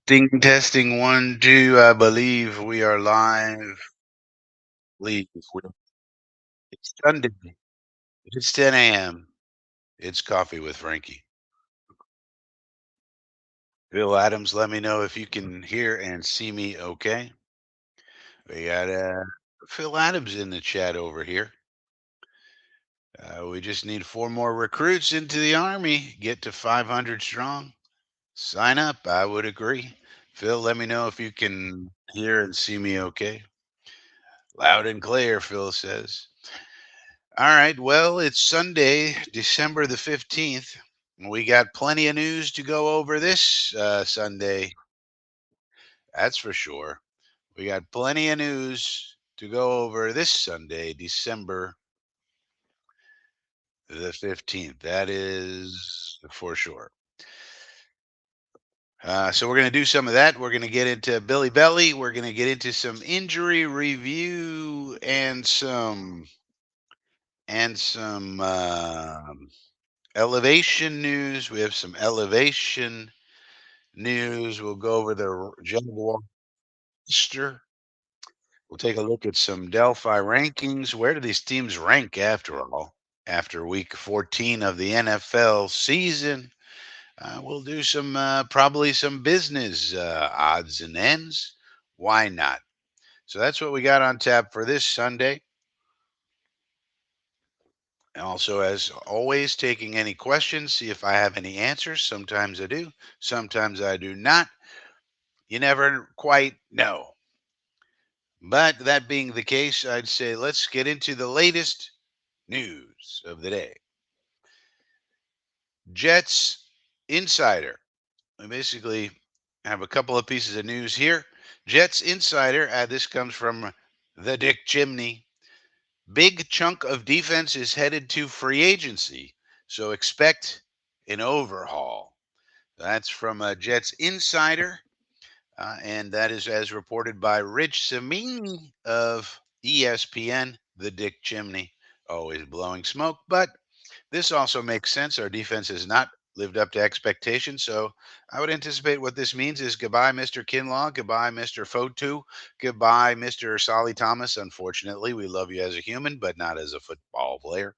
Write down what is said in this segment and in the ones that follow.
Testing, 1, 2. I believe we are live. Leave. It's Sunday. It's 10 a.m. It's coffee with Frankie. Bill Adams, let me know if you can hear and see me okay. We got Phil Adams in the chat over here. We just need 4 more recruits into the Army. Get to 500 strong. Sign up. I would agree. Phil, let me know if you can hear and see me okay. Loud and clear, Phil says. All right. Well, it's Sunday, December the 15th. We got plenty of news to go over this Sunday. That's for sure. We got plenty of news to go over this Sunday, December the 15th. That is for sure. So we're going to do some of that. We're going to get into Billy Belly. We're going to get into some injury review and some elevation news. We have some elevation news. We'll go over the Jaguar roster. We'll take a look at some Delphi rankings. Where do these teams rank after all? After week 14 of the NFL season, we'll do some probably some business odds and ends. Why not? So that's what we got on tap for this Sunday. Also, as always, taking any questions, see if I have any answers. Sometimes I do, sometimes I do not. You never quite know. But that being the case, I'd say let's get into the latest news of the day. Jets Insider. We basically have a couple of pieces of news here. Jets Insider, this comes from the Dick Chimney. Big chunk of defense is headed to free agency, so expect an overhaul. That's from Jets Insider. And that is as reported by Rich Samini of ESPN, the Dick Chimney, always blowing smoke. But this also makes sense. Our defense has not lived up to expectations. So I would anticipate what this means is goodbye, Mr. Kinlaw. Goodbye, Mr. Fotu. Goodbye, Mr. Solly Thomas. Unfortunately, we love you as a human, but not as a football player.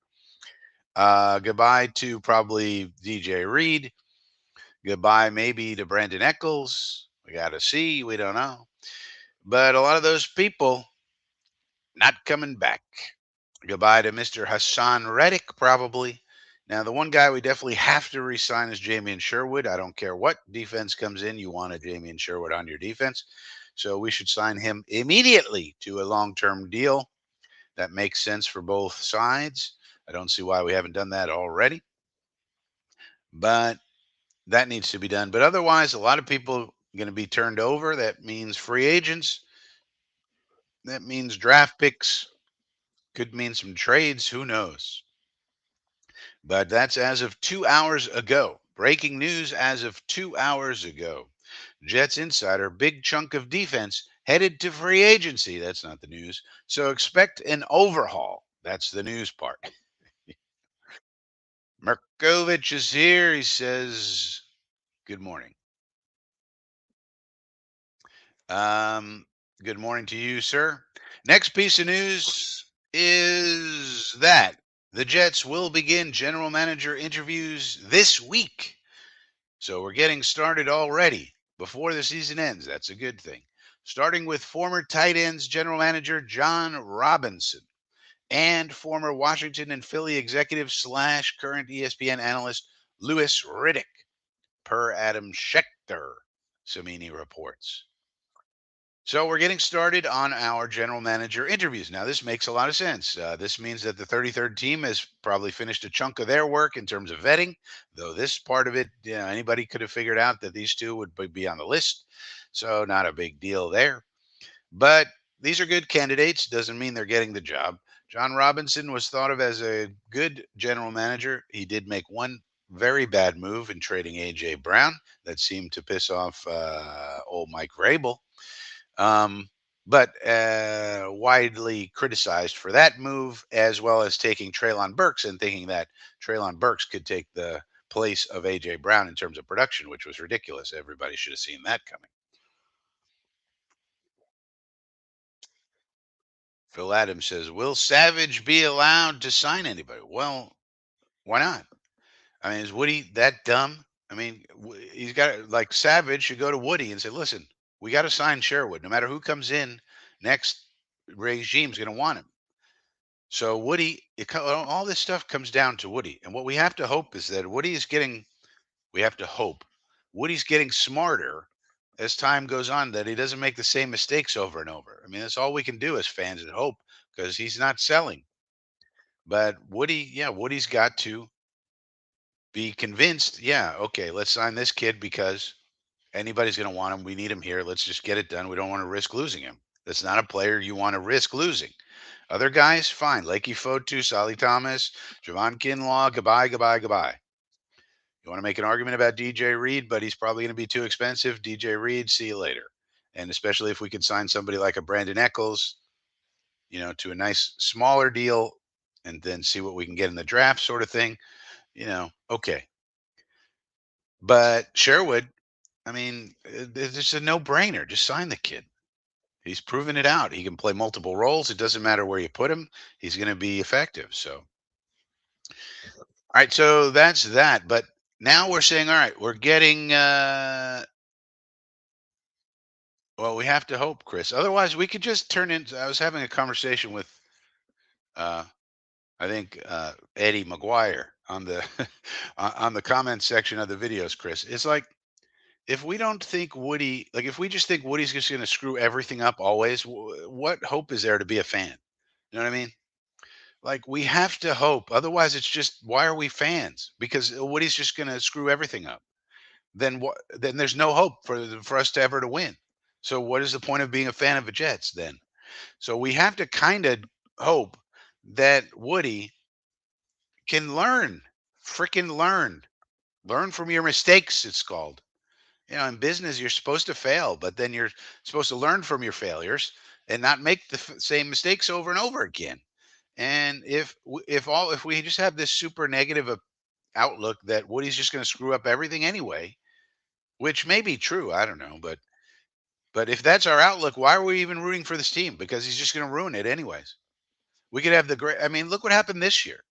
Goodbye to probably DJ Reed. Goodbye, maybe to Brandon Eccles. We got to see. We don't know. But a lot of those people not coming back. Goodbye to Mr. Hassan Reddick, probably. Now, the one guy we definitely have to resign is Jamian Sherwood. I don't care what defense comes in, you want a Jamian Sherwood on your defense. So we should sign him immediately to a long term deal. That makes sense for both sides. I don't see why we haven't done that already. But that needs to be done. But otherwise, a lot of people are going to be turned over. That means free agents. That means draft picks. Could mean some trades. Who knows? But that's as of 2 hours ago. Breaking news as of 2 hours ago. Jets Insider, big chunk of defense headed to free agency. That's not the news. So expect an overhaul. That's the news part. Merkovich is here. He says, good morning. Um, Good morning to you, sir. Next piece of news is that the Jets will begin general manager interviews this week. So we're getting started already before the season ends. That's a good thing. Starting with former tight ends general manager John Robinson and former Washington and Philly executive / current ESPN analyst Louis Riddick, per Adam Schechter, Samini reports. So we're getting started on our general manager interviews. Now, this makes a lot of sense. This means that the 33rd team has probably finished a chunk of their work in terms of vetting, though this part of it, anybody could have figured out that these two would be on the list. So not a big deal there. But these are good candidates. Doesn't mean they're getting the job. John Robinson was thought of as a good general manager. He did make one very bad move in trading A.J. Brown that seemed to piss off old Mike Vrabel. But widely criticized for that move, as well as taking Treylon Burks and thinking that Treylon Burks could take the place of AJ Brown in terms of production, which was ridiculous. Everybody should have seen that coming. Phil Adams says, "Will Savage be allowed to sign anybody?" Well, why not? I mean, is Woody that dumb? I mean, he's got like Savage should go to Woody and say, "Listen, we got to sign Sherwood. No matter who comes in next, regime's going to want him." So Woody, all this stuff comes down to Woody, and what we have to hope is that Woody is getting. We have to hope Woody's getting smarter as time goes on, that he doesn't make the same mistakes over and over. I mean, that's all we can do as fans and hope, because he's not selling. But Woody, yeah, Woody's got to be convinced. Yeah, okay, let's sign this kid because anybody's going to want him. We need him here. Let's just get it done. We don't want to risk losing him. That's not a player you want to risk losing. Other guys, fine. Lakey Fotu, Solly Thomas, Javon Kinlaw, goodbye, goodbye, goodbye. You want to make an argument about DJ Reed, but he's probably going to be too expensive. DJ Reed, see you later. And especially if we could sign somebody like a Brandon Eccles, to a nice smaller deal and then see what we can get in the draft sort of thing, okay. But Sherwood, I mean, it's just a no brainer. Just sign the kid. He's proven it out. He can play multiple roles. It doesn't matter where you put him. He's going to be effective. So, all right. So that's that. But now we're saying, all right, we're getting, well, we have to hope, Chris. Otherwise, we could just turn into. I was having a conversation with, uh, I think, Eddie McGuire on the on the comment section of the videos. Chris, it's like, if we don't think Woody, like if we just think Woody's just going to screw everything up always, what hope is there to be a fan? You know what I mean? Like, we have to hope. Otherwise, it's just, why are we fans? Because Woody's just going to screw everything up. Then what? Then there's no hope for us to ever to win. So what is the point of being a fan of the Jets then? So we have to kind of hope that Woody can learn, freaking learn from your mistakes. It's called. In business, you're supposed to fail, but then you're supposed to learn from your failures and not make the same mistakes over and over again. And if we just have this super negative outlook that Woody's just going to screw up everything anyway, which may be true, I don't know, but if that's our outlook, why are we even rooting for this team? Because he's just going to ruin it anyways. We could have the great. I mean, look what happened this year.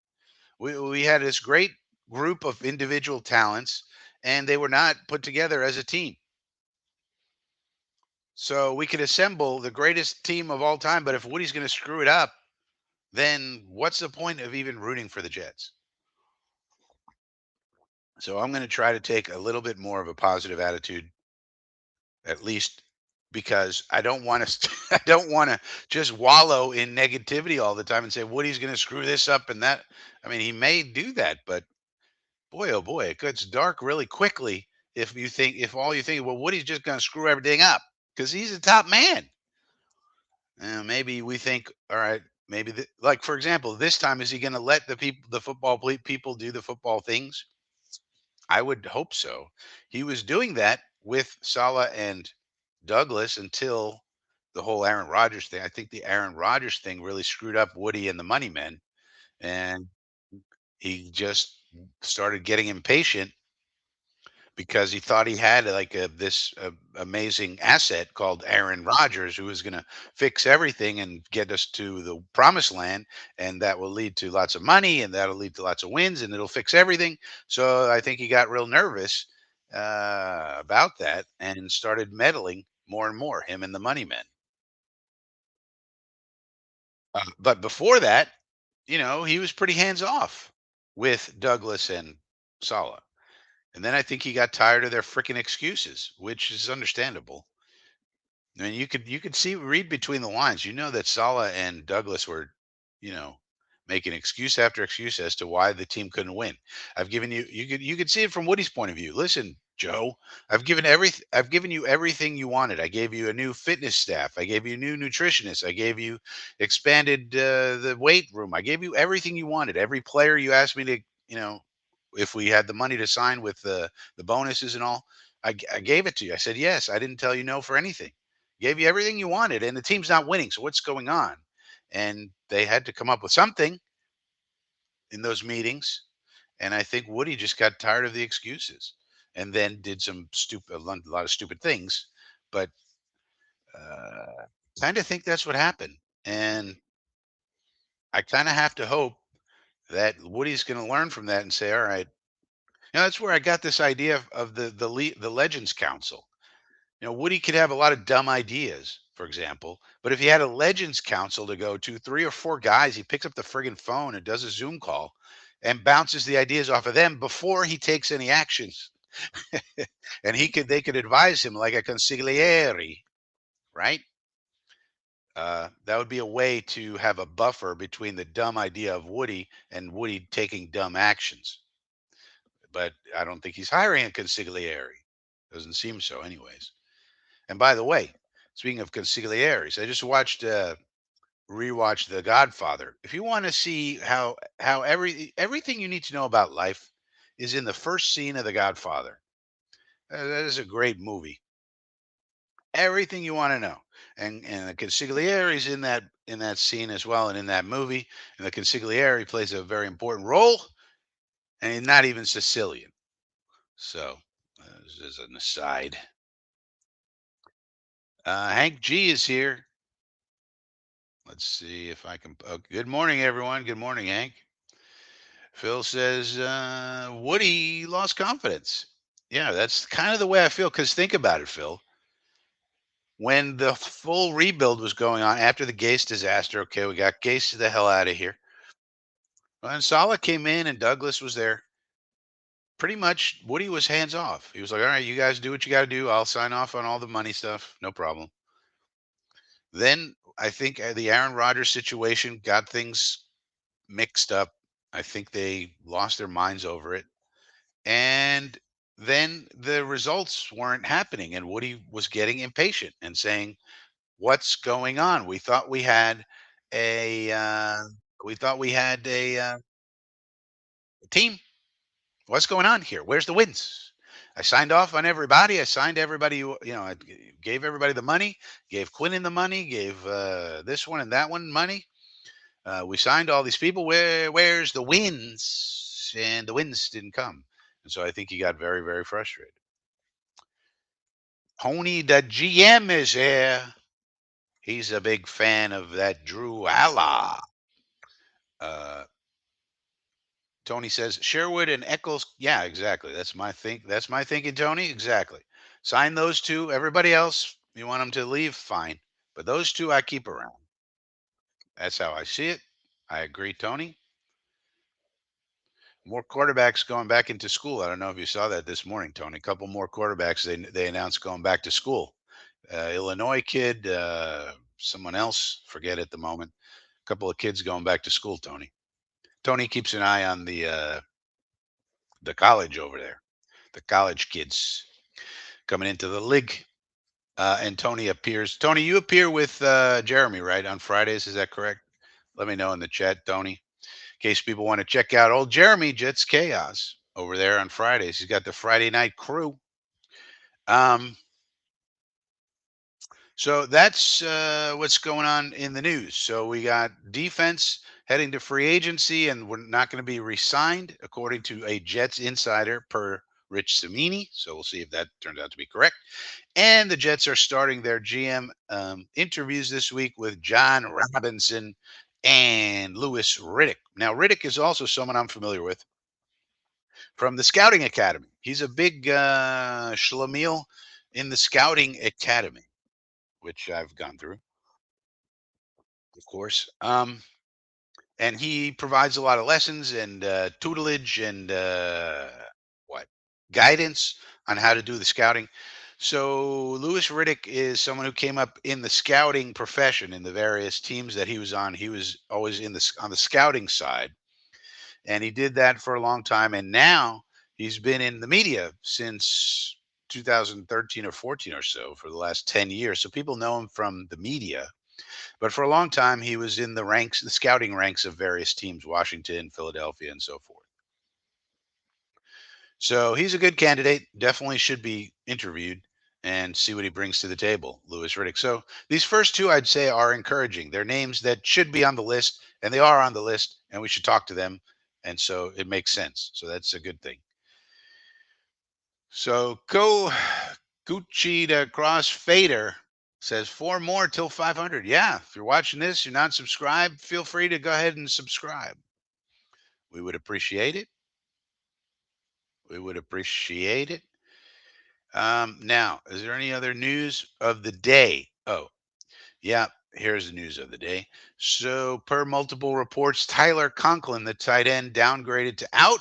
We had this great group of individual talents, and they were not put together as a team. So we could assemble the greatest team of all time, but if Woody's going to screw it up, then what's the point of even rooting for the Jets? So I'm going to try to take a little bit more of a positive attitude, at least, because I don't want to. I don't want to just wallow in negativity all the time and say Woody's going to screw this up and that. I mean, he may do that, but boy, oh boy, it gets dark really quickly if all you think, well, Woody's just going to screw everything up because he's the top man. Maybe we think, all right, maybe like for example, this time is he going to let the football people do the football things? I would hope so. He was doing that with Salah and Douglas until the whole Aaron Rodgers thing. I think the Aaron Rodgers thing really screwed up Woody and the Money Men, and he just started getting impatient because he thought he had like this amazing asset called Aaron Rodgers, who was going to fix everything and get us to the promised land, and that will lead to lots of money, and that'll lead to lots of wins, and it'll fix everything. So I think he got real nervous about that and started meddling more and more, him and the money men. But before that, he was pretty hands off with Douglas and Sala. And then I think he got tired of their freaking excuses, which is understandable. I mean, you could see read between the lines. You know that Sala and Douglas were, you know, making excuse after excuse as to why the team couldn't win. You could see it from Woody's point of view. Listen, Joe, I've given you everything you wanted. I gave you a new fitness staff. I gave you a new nutritionist. I gave you expanded the weight room. I gave you everything you wanted. Every player you asked me to, you know, if we had the money to sign with the bonuses and all, I gave it to you. I said yes. I didn't tell you no for anything. Gave you everything you wanted, and the team's not winning. So what's going on? And they had to come up with something in those meetings. And I think Woody just got tired of the excuses, and then did some stupid, a lot of stupid things. But kind of think that's what happened, and I kind of have to hope that Woody's going to learn from that and say, "All right." That's where I got this idea of the Legends Council. Woody could have a lot of dumb ideas, for example, but if he had a Legends Council to go to, three or four guys, he picks up the friggin' phone and does a Zoom call and bounces the ideas off of them before he takes any actions. And they could advise him like a consigliere, right? That would be a way to have a buffer between the dumb idea of Woody and Woody taking dumb actions. But I don't think he's hiring a consigliere. Doesn't seem so, anyways. And by the way, speaking of consiglieres, I just rewatched The Godfather. If you want to see how everything you need to know about life is in the first scene of The Godfather. That is a great movie. Everything you want to know, and the consigliere is in that scene as well, and in that movie, and the consigliere plays a very important role, and he's not even Sicilian. So, this is an aside. Hank G is here. Let's see if I can. Good morning, everyone. Good morning, Hank. Phil says Woody lost confidence. Yeah, that's kind of the way I feel. Because think about it, Phil. When the full rebuild was going on after the Gase disaster, okay, we got Gase the hell out of here. When Saleh came in and Douglas was there, pretty much Woody was hands off. He was like, "All right, you guys do what you got to do. I'll sign off on all the money stuff. No problem." Then I think the Aaron Rodgers situation got things mixed up. I think they lost their minds over it. And then the results weren't happening. And Woody was getting impatient and saying, "What's going on? A, uh, we thought we had a team. What's going on here? Where's the wins? I signed off on everybody. I signed everybody. I gave everybody the money, gave Quinn the money, gave this one and that one money. We signed all these people. Where's the wins?" And the wins didn't come. And so I think he got very, very frustrated. Tony, the GM, is here. He's a big fan of that Drew Allah. Uh, Tony says Sherwood and Eccles. Yeah, exactly. That's my thinking, Tony. Exactly. Sign those two. Everybody else, you want them to leave, fine. But those two, I keep around. That's how I see it. I agree, Tony. More quarterbacks going back into school. I don't know if you saw that this morning, Tony. A couple more quarterbacks they announced going back to school. Illinois kid, someone else, forget at the moment. A couple of kids going back to school, Tony. Tony keeps an eye on the college over there, the college kids coming into the league. And Tony appears. Tony, you appear with Jeremy, right, on Fridays? Is that correct? Let me know in the chat, Tony, in case people want to check out old Jeremy Jets Chaos over there on Fridays. He's got the Friday night crew. Um, So that's what's going on in the news. So we got defense heading to free agency, and we're not going to be re-signed, according to a Jets insider per Rich Samini. So we'll see if that turns out to be correct. And the Jets are starting their GM interviews this week with John Robinson and Louis Riddick. Now, Riddick is also someone I'm familiar with from the Scouting Academy. He's a big schlemiel in the Scouting Academy, which I've gone through, of course. And he provides a lot of lessons and tutelage and what guidance on how to do the scouting. So Lewis Riddick is someone who came up in the scouting profession in the various teams that he was on. He was always on the scouting side, and he did that for a long time. And now he's been in the media since 2013 or 14 or so, for the last 10 years. So people know him from the media, but for a long time, he was in the ranks, the scouting ranks of various teams, Washington, Philadelphia, and so forth. So he's a good candidate. Definitely should be interviewed and see what he brings to the table, Louis Riddick. So these first two, I'd say, are encouraging. They're names that should be on the list, and they are on the list, and we should talk to them and so it makes sense. So that's a good thing. So go Gucci to Crossfader says four more till 500. Yeah, if you're watching this, you're not subscribed, feel free to go ahead and subscribe. We would appreciate it. We would appreciate it. Now, is there any other news of the day? Oh, yeah, here's the news of the day. So, per multiple reports, Tyler Conklin, the tight end, downgraded to out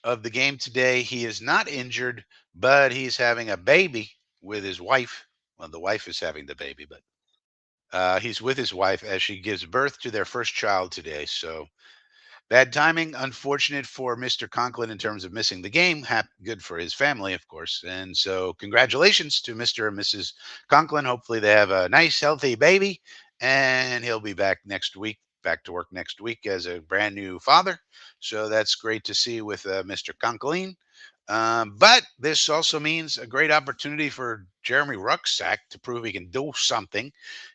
of the game today. He is not injured, but he's having a baby with his wife. Well, the wife is having the baby, but he's with his wife as she gives birth to their first child today. So bad timing, unfortunate for Mr. Conklin in terms of missing the game. Good for his family, of course. And so, congratulations to Mr. and Mrs. Conklin. Hopefully, they have a nice, healthy baby, and he'll be back next week, back to work next week as a brand new father. So that's great to see with Mr. Conklin. But this also means a great opportunity for Jeremy Rucksack to prove he can do something,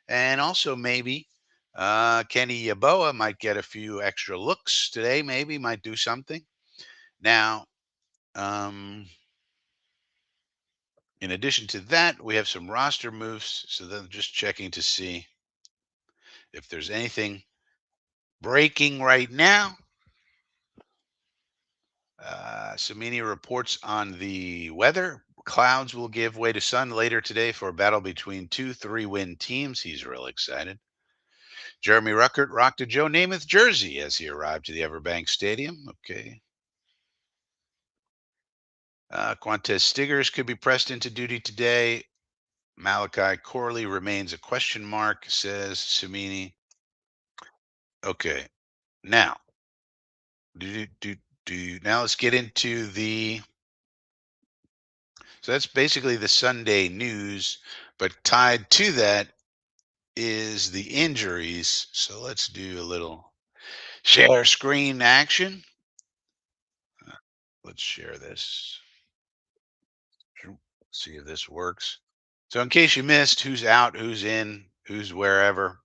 and also maybe Kenny Yaboa might get a few extra looks today, maybe, might do something. Now, um, in addition to that, we have some roster moves. So then just checking to see if there's anything breaking right now. Samini reports on the weather. Clouds will give way to sun later today for a battle between two 3-win teams. He's real excited. Jeremy Ruckert rocked a Joe Namath jersey as he arrived to the EverBank Stadium. Okay. Quantez Stiggers could be pressed into duty today. Malachi Corley remains a question mark, says Samini. Okay. Now, do, do, now let's get into the. So that's basically the Sunday news, but tied to that is the injuries. So let's do a little share screen action. Let's share this. See if this works. So, in case you missed who's out, who's in, who's wherever,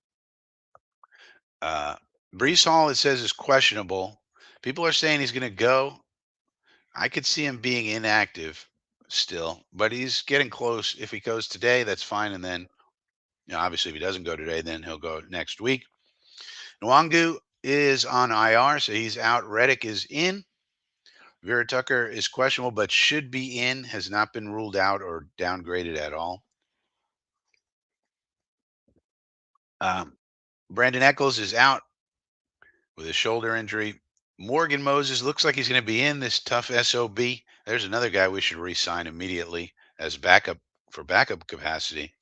uh, Brees Hall, it says, is questionable. People are saying he's going to go. I could see him being inactive still, but he's getting close. If he goes today, that's fine. And then, obviously, if he doesn't go today, then he'll go next week. Nwangu is on IR, so he's out. Reddick is in. Vera Tucker is questionable, but should be in, has not been ruled out or downgraded at all. Um, Brandon Eccles is out with a shoulder injury. Morgan Moses looks like he's going to be in this tough SOB. There's another guy we should re-sign immediately as backup for backup capacity.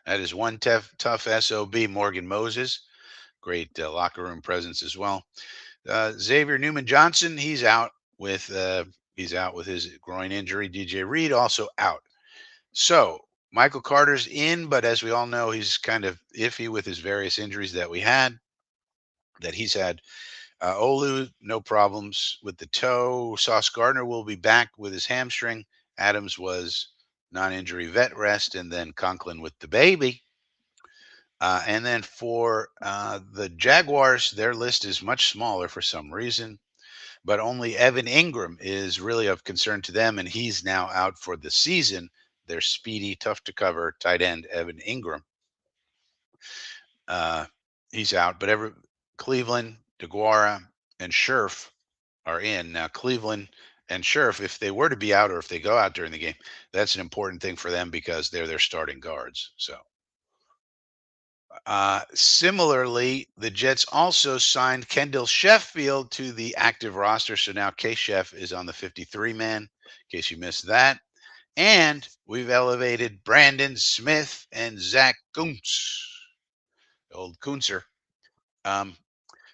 That is one tough SOB, Morgan Moses. Great locker room presence as well. Xavier Newman Johnson, he's out with his groin injury. DJ Reed also out. So Michael Carter's in, but as we all know, he's kind of iffy with his various injuries that he's had. Olu, no problems with the toe. Sauce Gardner will be back with his hamstring. Adams was non-injury vet rest, and then Conklin with the baby. And then for the Jaguars, their list is much smaller for some reason, but only Evan Ingram is really of concern to them, and he's now out for the season. Their speedy, tough to cover tight end Evan Ingram. Uh, he's out, but Cleveland, DeGuara, and Scherf are in. Now, Cleveland and Scherf, if they were to be out or if they go out during the game, that's an important thing for them because they're their starting guards. So, similarly, the Jets also signed Kendall Sheffield to the active roster. So now K Chef is on the 53 man, in case you missed that. And we've elevated Brandon Smith and Zach Kuntz, old Kuntzer. Um,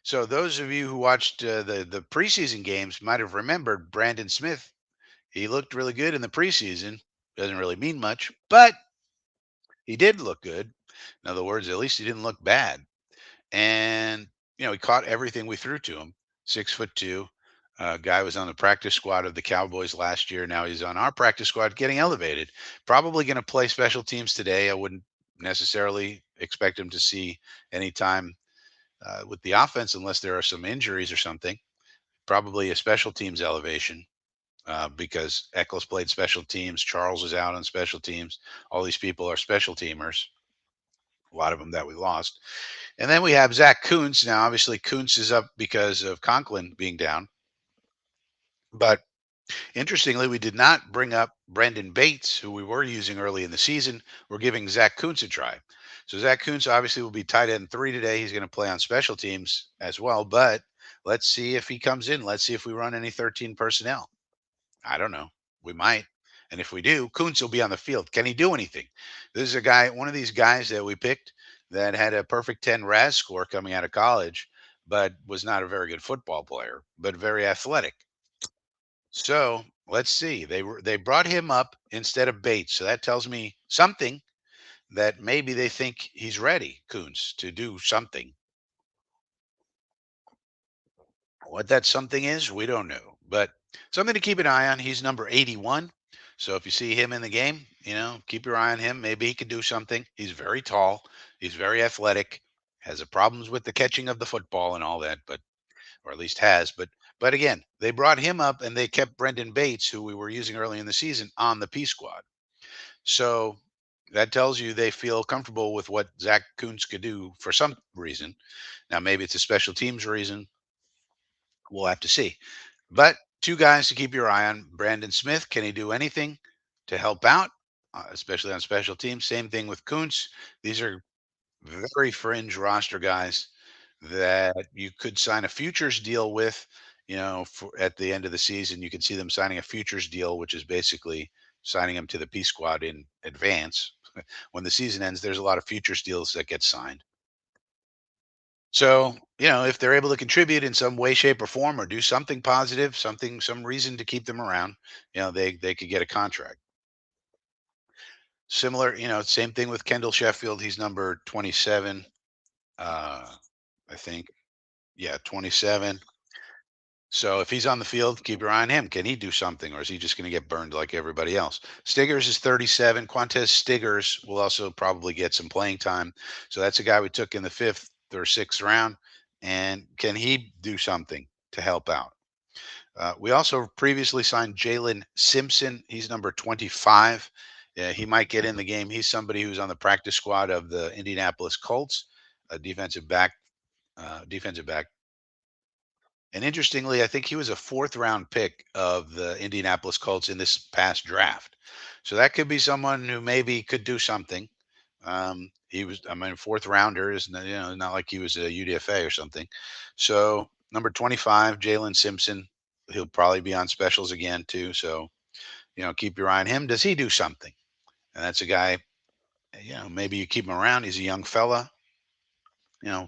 so those of you who watched the preseason games might have remembered Brandon Smith. He looked really good in the preseason. Doesn't really mean much, but he did look good. In other words, at least he didn't look bad. And he caught everything we threw to him. 6'2". Guy was on the practice squad of the Cowboys last year. Now he's on our practice squad, getting elevated. Probably going to play special teams today. I wouldn't necessarily expect him to see any time with the offense unless there are some injuries or something. probably a special teams elevation because Eccles played special teams. Charles is out on special teams. All these people are special teamers. A lot of them that we lost. And then we have Zach Kuntz. Now, obviously, Kuntz is up because of Conklin being down. But interestingly, we did not bring up Brendan Bates, who we were using early in the season. We're giving Zach Kuntz a try. So Zach Kuntz obviously will be tight end 3 today. He's going to play on special teams as well. But let's see if he comes in. Let's see if we run any 13 personnel. I don't know. We might. And if we do, Kuntz will be on the field. Can he do anything? This is a guy, one of these guys that we picked that had a perfect 10 RAS score coming out of college, but was not a very good football player, but very athletic. So let's see. They brought him up instead of Bates. So that tells me something that maybe they think he's ready, Kuntz, to do something. What that something is, we don't know, but something to keep an eye on. He's number 81. So if you see him in the game, keep your eye on him. Maybe he could do something. He's very tall. He's very athletic. Has a problems with the catching of the football and all that, but or at least has. But again, they brought him up and they kept Brendan Bates, who we were using early in the season, on the P squad. So that tells you they feel comfortable with what Zach Kuntz could do for some reason. Now maybe it's a special teams reason. We'll have to see. But two guys to keep your eye on. Brandon Smith, can he do anything to help out, especially on special teams? Same thing with Kuntz. These are very fringe roster guys that you could sign a futures deal with. At the end of the season, you can see them signing a futures deal, which is basically signing them to the P squad in advance. When the season ends, there's a lot of futures deals that get signed. So, if they're able to contribute in some way, shape, or form, or do something positive, some reason to keep them around, they could get a contract. Similar, same thing with Kendall Sheffield. He's number 27, I think. Yeah, 27. So if he's on the field, keep your eye on him. Can he do something, or is he just going to get burned like everybody else? Stiggers is 37. Quantez Stiggers will also probably get some playing time. So that's a guy we took in the 5th or 6th round. And can he do something to help out? We also previously signed Jalen Simpson. He's number 25. He might get in the game. He's somebody who's on the practice squad of the Indianapolis Colts, a defensive back. Defensive back. And interestingly, I think he was a 4th round pick of the Indianapolis Colts in this past draft. So that could be someone who maybe could do something. He was, 4th rounder is not like he was a UDFA or something. So number 25, Jalen Simpson, he'll probably be on specials again too. So, keep your eye on him. Does he do something? And that's a guy, maybe you keep him around. He's a young fella.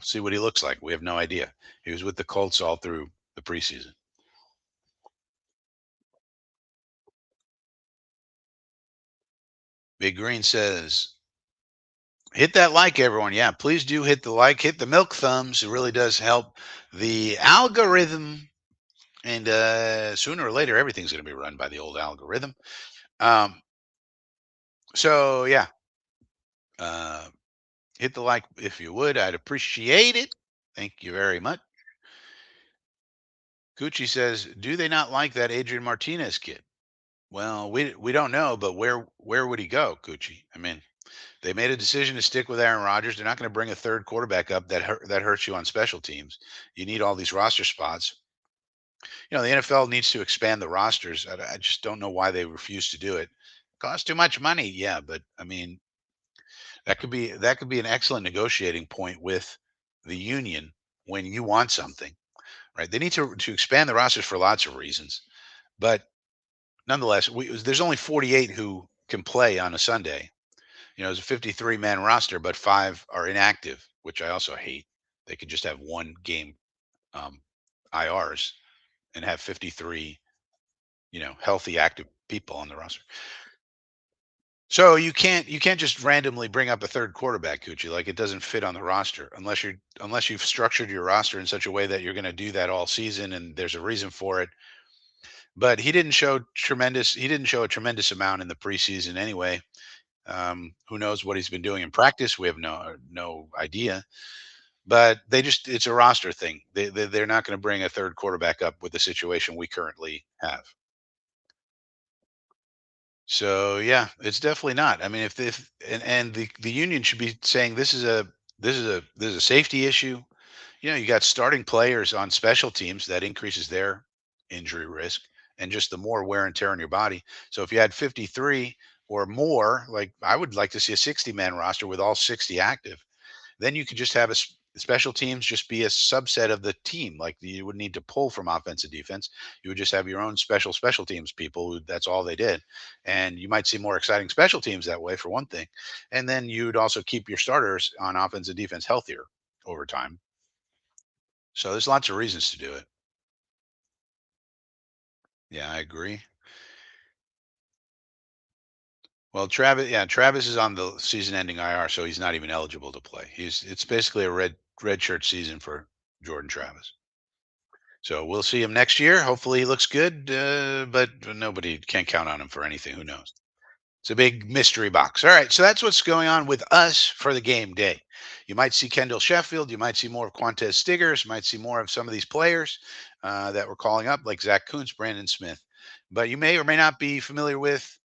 See what he looks like. We have no idea. He was with the Colts all through the preseason. Big Green says, hit that like, everyone. Yeah, please do hit the like, hit the milk thumbs. It really does help the algorithm. And sooner or later, everything's going to be run by the old algorithm. Um, so, yeah, uh, hit the like if you would. I'd appreciate it. Thank you very much. Gucci says, do they not like that Adrian Martinez kid? Well, we don't know, but where would he go, Gucci? They made a decision to stick with Aaron Rodgers. They're not going to bring a third quarterback up that hurts you on special teams. You need all these roster spots. The NFL needs to expand the rosters. I just don't know why they refuse to do it. Costs too much money. Yeah, but that could be an excellent negotiating point with the union when you want something, right? They need to expand the rosters for lots of reasons, but nonetheless, there's only 48 who can play on a Sunday. It's a 53-man roster, but 5 are inactive, which I also hate. They could just have one game IRs and have 53, healthy active people on the roster. So you can't just randomly bring up a third quarterback, Coochie. Like, it doesn't fit on the roster unless you've structured your roster in such a way that you're going to do that all season and there's a reason for it. But he didn't show a tremendous amount in the preseason anyway. Who knows what he's been doing in practice? We have no idea. but it's a roster thing. They're not going to bring a third quarterback up with the situation we currently have. So yeah, it's definitely not. I mean, if and the union should be saying this is a safety issue. You got starting players on special teams that increases their injury risk and just the more wear and tear on your body. So if you had 53 or more, like I would like to see a 60-man roster with all 60 active. Then you could just have special teams just be a subset of the team. Like you would need to pull from offense and defense. You would just have your own special teams people. That's all they did, and you might see more exciting special teams that way for one thing. And then you'd also keep your starters on offense and defense healthier over time. So there's lots of reasons to do it. Yeah, I agree. Well, Travis is on the season-ending IR, so he's not even eligible to play. It's basically a red shirt season for Jordan Travis. So we'll see him next year. Hopefully he looks good, but nobody can count on him for anything. Who knows? It's a big mystery box. All right, so that's what's going on with us for the game day. You might see Kendall Sheffield. You might see more of Quantez Stiggers. You might see more of some of these players that we're calling up, like Zach Kuntz, Brandon Smith. But you may or may not be familiar with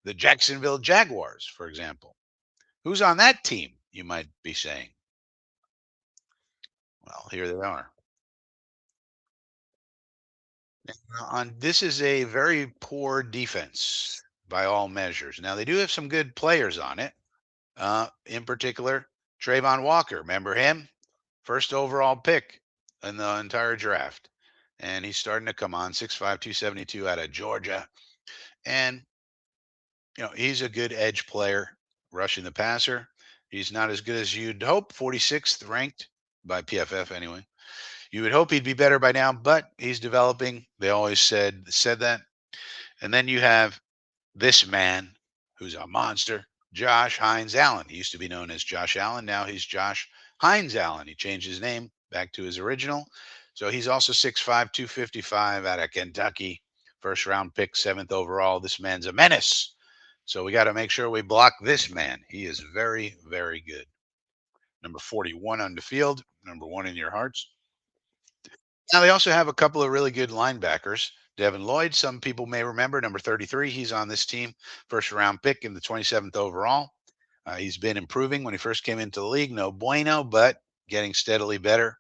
the Jacksonville Jaguars, for example. Who's on that team? You might be saying. Well, here they are. On this is a very poor defense by all measures. Now they do have some good players on it. In particular, Trayvon Walker. Remember him? First overall pick in the entire draft, and he's starting to come on. 6'5", 272 out of Georgia, and he's a good edge player, rushing the passer. He's not as good as you'd hope. 46th ranked by PFF anyway. You would hope he'd be better by now, but he's developing. They always said that. And then you have this man who's a monster, Josh Hines Allen. He used to be known as Josh Allen. Now he's Josh Hines Allen. He changed his name back to his original. So he's also 6'5", 255 out of Kentucky. First round pick, seventh overall. This man's a menace. So we got to make sure we block this man. He is very, very good. Number 41 on the field, number one in your hearts. Now they also have a couple of really good linebackers. Devin Lloyd, some people may remember, number 33. He's on this team, first round pick in the 27th overall. He's been improving when he first came into the league. No bueno, but getting steadily better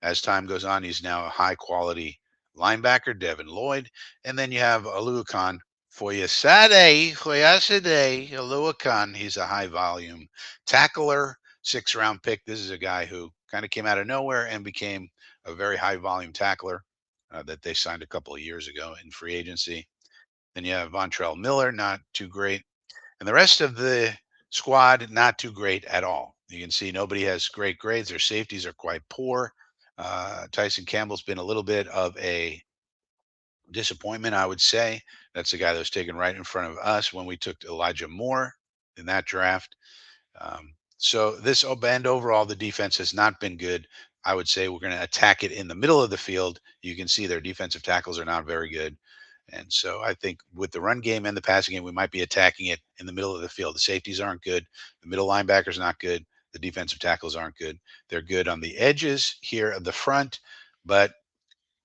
as time goes on. He's now a high quality linebacker, Devin Lloyd. And then you have Aluakon Foyesade, Aluakon. He's a high volume tackler, 6th round pick. This is a guy who kind of came out of nowhere and became a very high volume tackler that they signed a couple of years ago in free agency. Then you have Vontrell Miller, not too great. And the rest of the squad, not too great at all. You can see nobody has great grades. Their safeties are quite poor. Tyson Campbell's been a little bit of a disappointment, I would say. That's the guy that was taken right in front of us when we took Elijah Moore in that draft. So this band overall, the defense has not been good. I would say we're going to attack it in the middle of the field. You can see their defensive tackles are not very good. And so I think with the run game and the passing game, we might be attacking it in the middle of the field. The safeties aren't good. The middle linebackers not good. The defensive tackles aren't good. They're good on the edges here of the front, but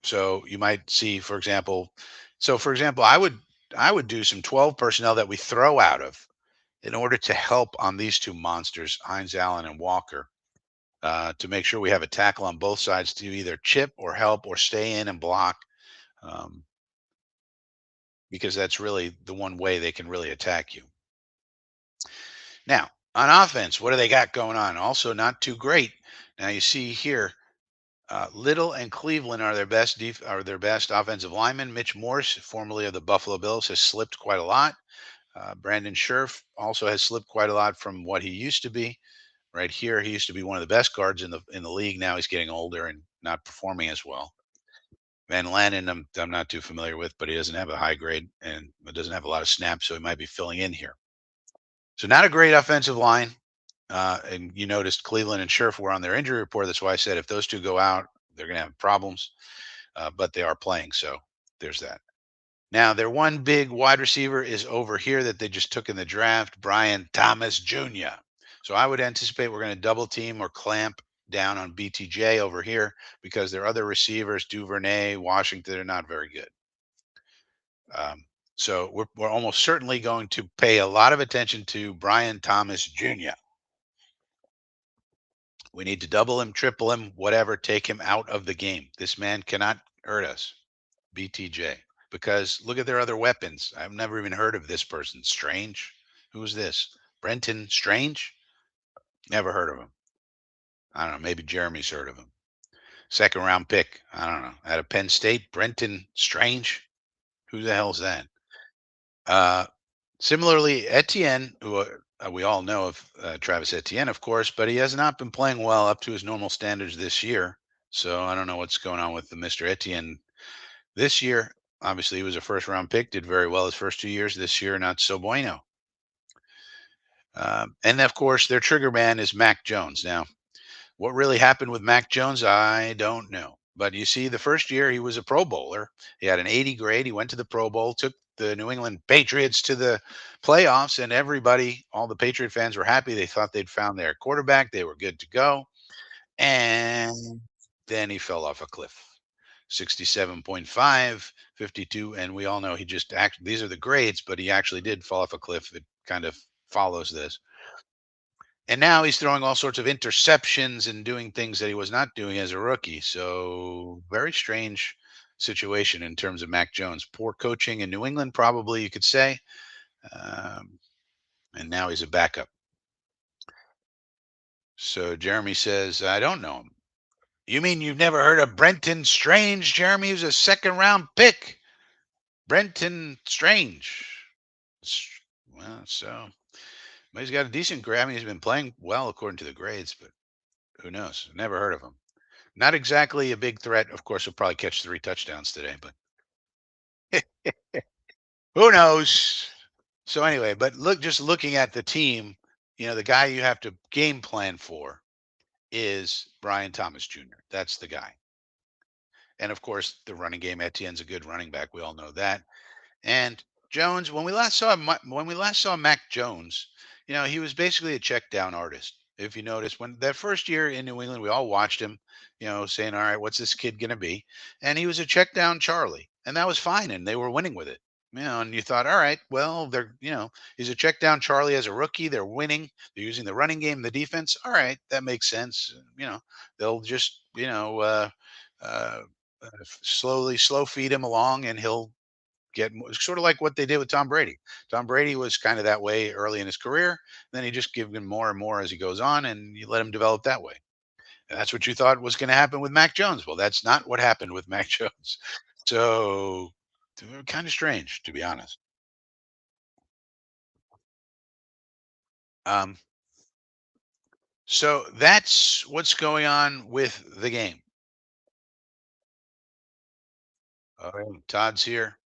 so you might see, for example, I would do some 12 personnel that we throw out of in order to help on these two monsters, Hines Allen and Walker, to make sure we have a tackle on both sides to either chip or help or stay in and block, um, because that's really the one way they can really attack you. Now, on offense, what do they got going on? Also, not too great. Now you see here, Little and Cleveland are their best offensive linemen. Mitch Morse, formerly of the Buffalo Bills, has slipped quite a lot. Brandon Scherf also has slipped quite a lot from what he used to be. Right here, he used to be one of the best guards in the league. Now he's getting older and not performing as well. Van Lannen, I'm not too familiar with, but he doesn't have a high grade and doesn't have a lot of snaps, so he might be filling in here. So not a great offensive line. And you noticed Cleveland and Scherf were on their injury report. That's why I said if those two go out, they're going to have problems. But they are playing, so there's that. Now, their one big wide receiver is over here that they just took in the draft, Brian Thomas Jr. So I would anticipate we're going to double team or clamp down on BTJ over here because their other receivers, Duvernay, Washington, are not very good. So we're almost certainly going to pay a lot of attention to Brian Thomas Jr. We need to double him, triple him, whatever, take him out of the game. This man cannot hurt us, BTJ, because look at their other weapons. I've never even heard of this person. Strange. Who is this? Brenton Strange? Never heard of him. I don't know. Maybe Jeremy's heard of him. Second round pick. I don't know. Out of Penn State, Brenton Strange. Who the hell's that? Uh, Similarly, Etienne, who we all know of Travis Etienne, of course, but he has not been playing well up to his normal standards this year. So I don't know what's going on with the Mr. Etienne this year. Obviously, he was a first round pick, did very well his first 2 years. This year, not so bueno. And of course, their trigger man is Mac Jones. Now, what really happened with Mac Jones, I don't know. But you see, the first year he was a Pro Bowler. He had an 80 grade. He went to the Pro Bowl, took the New England Patriots to the playoffs, and everybody, all the Patriot fans were happy. They thought they'd found their quarterback. They were good to go. And then he fell off a cliff. 67.5, 52. And we all know he just actually, these are the grades, but he actually did fall off a cliff. It kind of follows this. And now he's throwing all sorts of interceptions and doing things that he was not doing as a rookie. So very strange situation in terms of Mac Jones. Poor coaching in New England, probably you could say. Um, and now he's a backup. So Jeremy says, I don't know him. You mean you've never heard of Brenton Strange, Jeremy? He was a second round pick. Brenton Strange. Well, so but he's got a decent grade. I mean, he's been playing well according to the grades, but who knows? Never heard of him. Not exactly a big threat. Of course, he'll probably catch 3 touchdowns today, but who knows? So anyway, but just looking at the team, the guy you have to game plan for is Brian Thomas Jr. That's the guy. And of course, the running game, Etienne's a good running back. We all know that. And Jones, when we last saw Mac Jones, he was basically a check down artist. If you notice, when that first year in New England, we all watched him, saying, "All right, what's this kid going to be?" And he was a check down Charlie, and that was fine, and they were winning with it. And you thought, all right, well, he's a check down Charlie as a rookie. They're winning. They're using the running game, the defense. All right, that makes sense. They'll just, uh, slowly slow feed him along, and he'll sort of like what they did with Tom Brady. Tom Brady was kind of that way early in his career. Then you just give him more and more as he goes on, and you let him develop that way. And that's what you thought was going to happen with Mac Jones. Well, that's not what happened with Mac Jones. So kind of strange, to be honest. Um, so that's what's going on with the game. Todd's here.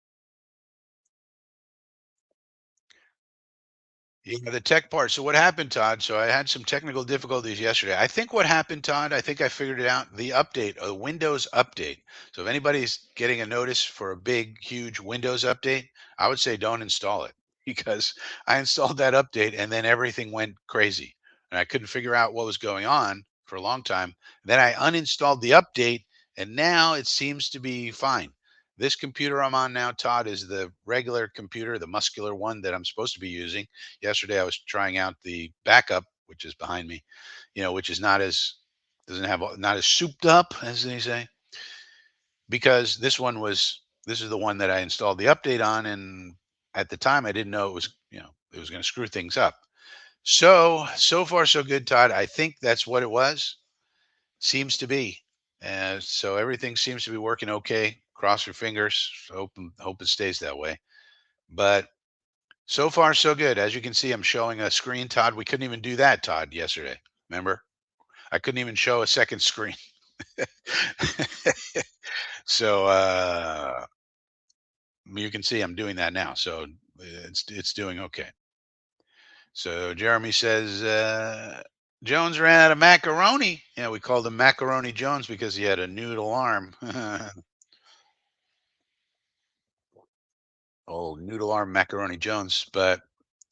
Yeah, the tech part. So what happened, Todd? So I had some technical difficulties yesterday. I think what happened, Todd, I think I figured it out. The update, a Windows update. So if anybody's getting a notice for a big, huge Windows update, I would say don't install it because I installed that update and then everything went crazy. And I couldn't figure out what was going on for a long time. Then I uninstalled the update and now it seems to be fine. This computer I'm on now, Todd, is the regular computer, the muscular one that I'm supposed to be using. Yesterday I was trying out the backup, which is behind me, which is not as doesn't have not as souped up as they say, because this is the one that I installed the update on, and at the time I didn't know it was going to screw things up. So far so good, Todd. I think that's what it was. Seems to be. So everything seems to be working okay. Cross your fingers. Hope it stays that way. But so far, so good. As you can see, I'm showing a screen, Todd. We couldn't even do that, Todd, yesterday. Remember? I couldn't even show a second screen. So you can see I'm doing that now. So it's doing okay. So Jeremy says Jones ran out of macaroni. Yeah, we called him Macaroni Jones because he had a noodle arm. Oh, noodle arm macaroni Jones. But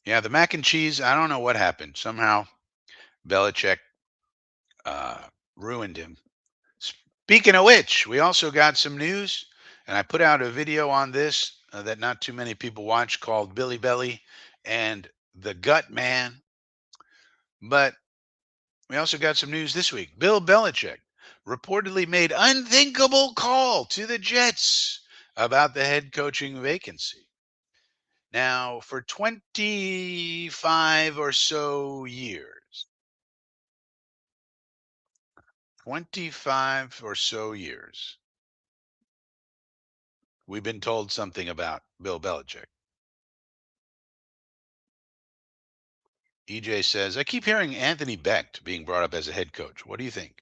yeah, the mac and cheese, I don't know what happened. Somehow Belichick ruined him. Speaking of which, we also got some news, and I put out a video on this that not too many people watch called Billy Belly and the Gut Man. But we also got some news this week. Bill Belichick reportedly made unthinkable call to the Jets about the head coaching vacancy. Now, for 25 or so years, 25 or so years, we've been told something about Bill Belichick. EJ says, I keep hearing Anthony Becht being brought up as a head coach. What do you think?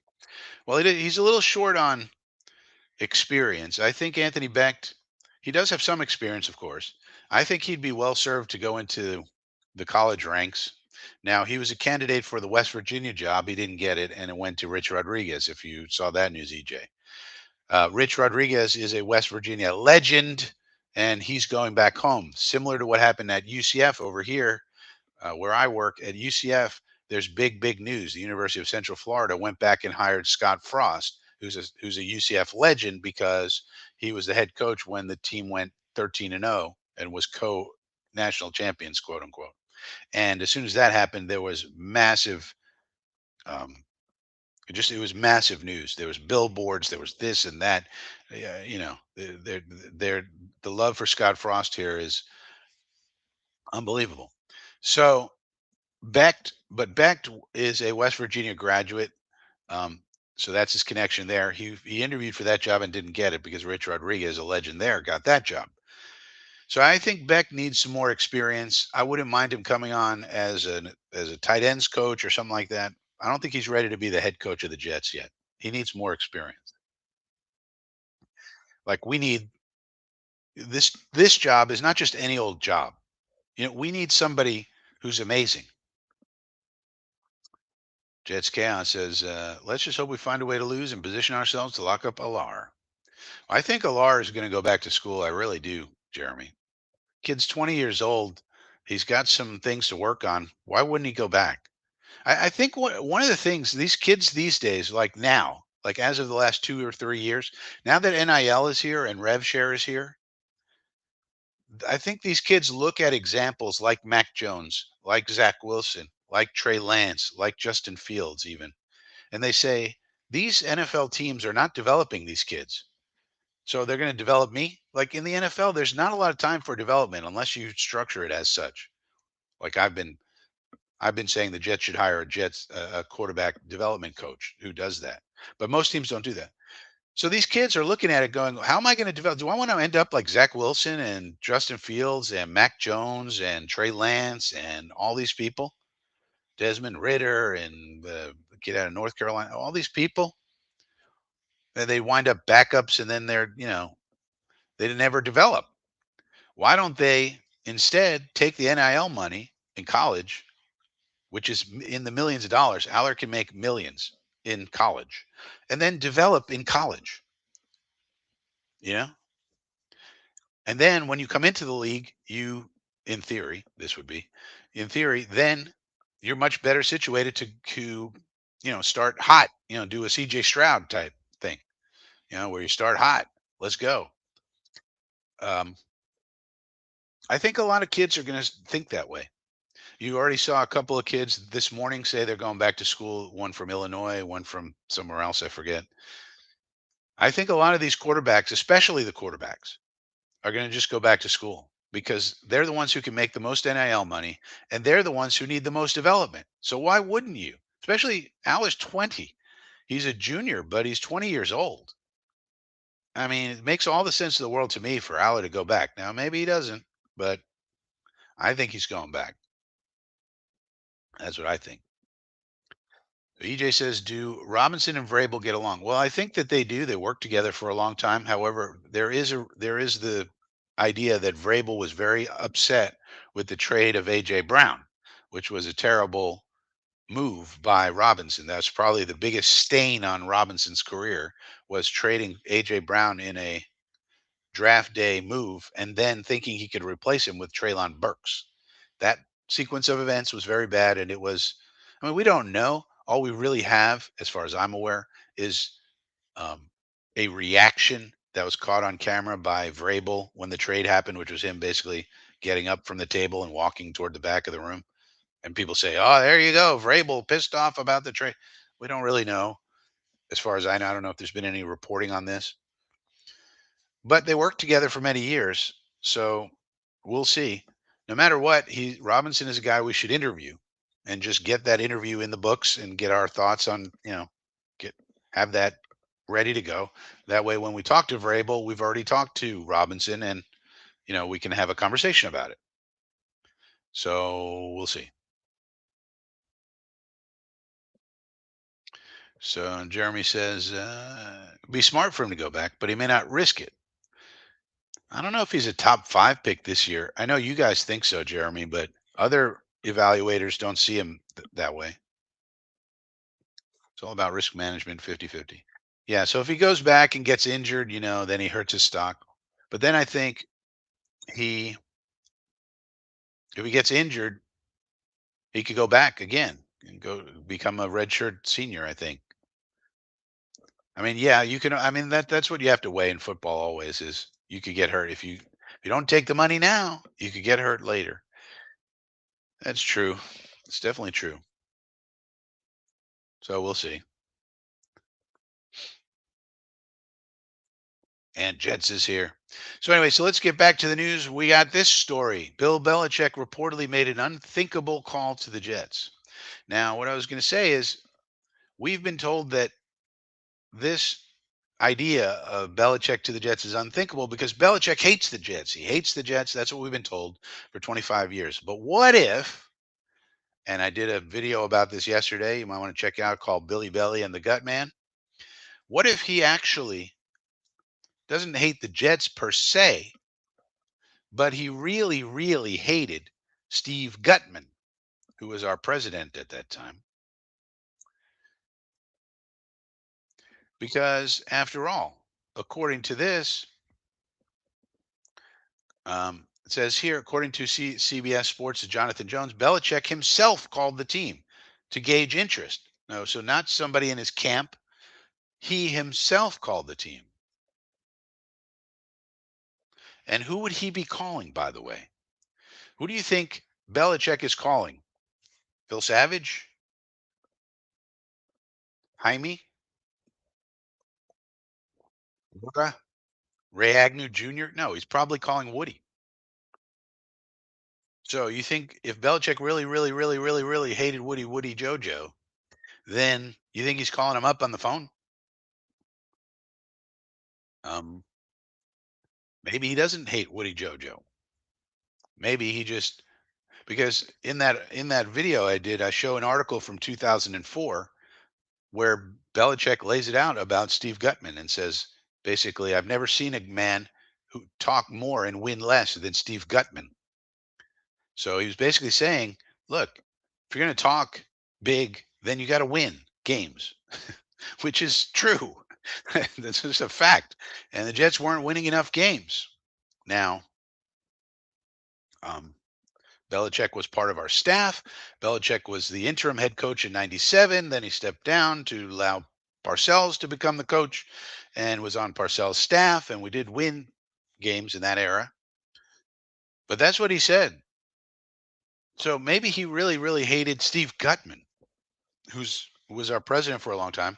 Well, he's a little short on experience. I think Anthony Becht, he does have some experience, of course. I think he'd be well served to go into the college ranks. Now, he was a candidate for the West Virginia job. He didn't get it, and it went to Rich Rodriguez, if you saw that news, EJ. Rich Rodriguez is a West Virginia legend, and he's going back home, similar to what happened at UCF over here where I work at UCF, there's big news. The University of Central Florida went back and hired Scott Frost, who's a UCF legend because he was the head coach when the team went 13-0 and was co-national champions, quote unquote. And as soon as that happened, there was massive. It was massive news. There was billboards. There was this and that. You know, the love for Scott Frost here is unbelievable. So Becht is a West Virginia graduate, um, so that's his connection there. He interviewed for that job and didn't get it because Rich Rodriguez, a legend there, got that job. So I think Beck needs some more experience. I wouldn't mind him coming on as a tight ends coach or something like that. I don't think he's ready to be the head coach of the Jets yet. He needs more experience. Like we need this job is not just any old job. We need somebody who's amazing. Jets Chaos says, let's just hope we find a way to lose and position ourselves to lock up Alar. I think Alar is going to go back to school. I really do, Jeremy. Kid's 20 years old. He's got some things to work on. Why wouldn't he go back? I think one of the things these kids these days, like now, like as of the last 2 or 3 years, now that NIL is here and rev share is here, I think these kids look at examples like Mac Jones, like Zach Wilson, like Trey Lance, like Justin Fields, even. And they say these NFL teams are not developing these kids. So they're going to develop me. Like in the NFL, there's not a lot of time for development unless you structure it as such. Like I've been saying the Jets should hire a quarterback development coach who does that. But most teams don't do that. So these kids are looking at it going, how am I going to develop? Do I want to end up like Zach Wilson and Justin Fields and Mac Jones and Trey Lance and all these people? Desmond Ritter and the kid out of North Carolina, all these people? And they wind up backups and then they never develop. Why don't they instead take the NIL money in college, which is in the millions of dollars? Aller can make millions in college and then develop in college, you know? And then when you come into the league, in theory, this would be, in theory, then you're much better situated to start hot, do a CJ Stroud type thing, where you start hot. Let's go. Um, I think a lot of kids are going to think that way. You already saw a couple of kids this morning say they're going back to school, one from Illinois, one from somewhere else, I forget. I think a lot of these quarterbacks, especially the quarterbacks, are going to just go back to school because they're the ones who can make the most NIL money and they're the ones who need the most development. So why wouldn't you? Especially Al is 20. He's a junior, but he's 20 years old. I mean, it makes all the sense in the world to me for Aller to go back. Now, maybe he doesn't, but I think he's going back. That's what I think. EJ says, do Robinson and Vrabel get along? Well, I think that they do. They work together for a long time. However, there is the idea that Vrabel was very upset with the trade of AJ Brown, which was a terrible move by Robinson. That's probably the biggest stain on Robinson's career was trading AJ Brown in a draft day move and then thinking he could replace him with Traylon Burks. That sequence of events was very bad, and it was I mean, we don't know. All we really have, as far as I'm aware, is um, a reaction that was caught on camera by Vrabel when the trade happened, which was him basically getting up from the table and walking toward the back of the room. And people say, "Oh, there you go, Vrabel pissed off about the trade." We don't really know. As far as I know, I don't know if there's been any reporting on this, but they worked together for many years, so we'll see. No matter what, he Robinson is a guy we should interview and just get that interview in the books and get our thoughts on, get have that ready to go. That way, when we talk to Vrabel, we've already talked to Robinson, and we can have a conversation about it. So we'll see. So Jeremy says, be smart for him to go back, but he may not risk it. I don't know if he's a top five pick this year. I know you guys think so, Jeremy, but other evaluators don't see him that way. It's all about risk management 50-50. Yeah. So if he goes back and gets injured, then he hurts his stock. But then I think he, if he gets injured, he could go back again and go become a redshirt senior, I think. I mean, yeah, you can. I mean, that's what you have to weigh in football always is you could get hurt if you don't take the money now, you could get hurt later. That's true. It's definitely true. So we'll see. And Jets is here. So anyway, so let's get back to the news. We got this story. Bill Belichick reportedly made an unthinkable call to the Jets. Now, what I was going to say is we've been told that this idea of Belichick to the Jets is unthinkable because Belichick hates the Jets. He hates the Jets. That's what we've been told for 25 years. But what if, and I did a video about this yesterday, you might want to check out called Billy Belly and the Gut Man. What if he actually doesn't hate the Jets per se, but he really, really hated Steve Gutman, who was our president at that time? Because after all, according to this, it says here, according to CBS Sports' Jonathan Jones, Belichick himself called the team to gauge interest. No, so not somebody in his camp. He himself called the team. And who would he be calling, by the way? Who do you think Belichick is calling? Phil Savage? Jaime? Laura? Ray Agnew Jr.? No, he's probably calling Woody. So you think if Belichick really, really, really, really, really hated Woody Jojo, then you think he's calling him up on the phone? Um, maybe he doesn't hate Woody Jojo. Maybe he just because in that video I did, I show an article from 2004 where Belichick lays it out about Steve Gutman and says basically, I've never seen a man who talk more and win less than Steve Gutman. So he was basically saying, look, if you're going to talk big, then you got to win games, which is true. That's just a fact. And the Jets weren't winning enough games. Now, um, Belichick was part of our staff. Belichick was the interim head coach in 97. Then he stepped down to allow Parcells to become the coach and was on Parcells' staff. And we did win games in that era. But that's what he said. So maybe he really, really hated Steve Gutman, who was our president for a long time.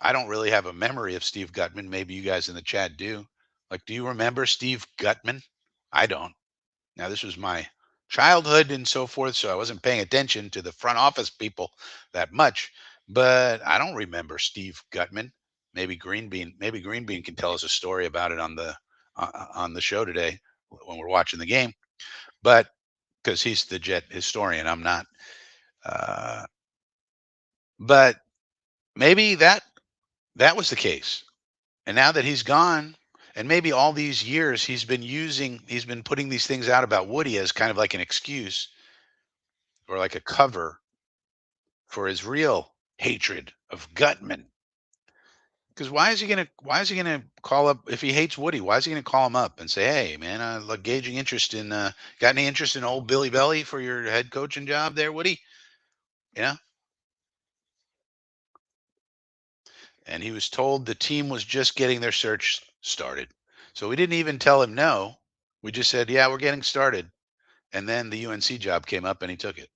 I don't really have a memory of Steve Gutman. Maybe you guys in the chat do. Like, do you remember Steve Gutman? I don't. Now, this was my childhood and so forth, so I wasn't paying attention to the front office people that much. But I don't remember Steve Gutman. Maybe Green Bean can tell us a story about it on the show today when we're watching the game. But because he's the Jet historian, I'm not. Uh, but maybe that was the case. And now that he's gone, and maybe all these years he's been putting these things out about Woody as kind of like an excuse or like a cover for his real hatred of Gutman. Because why is he gonna call up if he hates Woody? Why is he gonna call him up and say, "Hey, man, like gauging interest in got any interest in old Billy Belly for your head coaching job there, Woody?" Yeah. and he was told the team was just getting their search started. So we didn't even tell him no. We just said, "Yeah, we're getting started." And then the UNC job came up and he took it.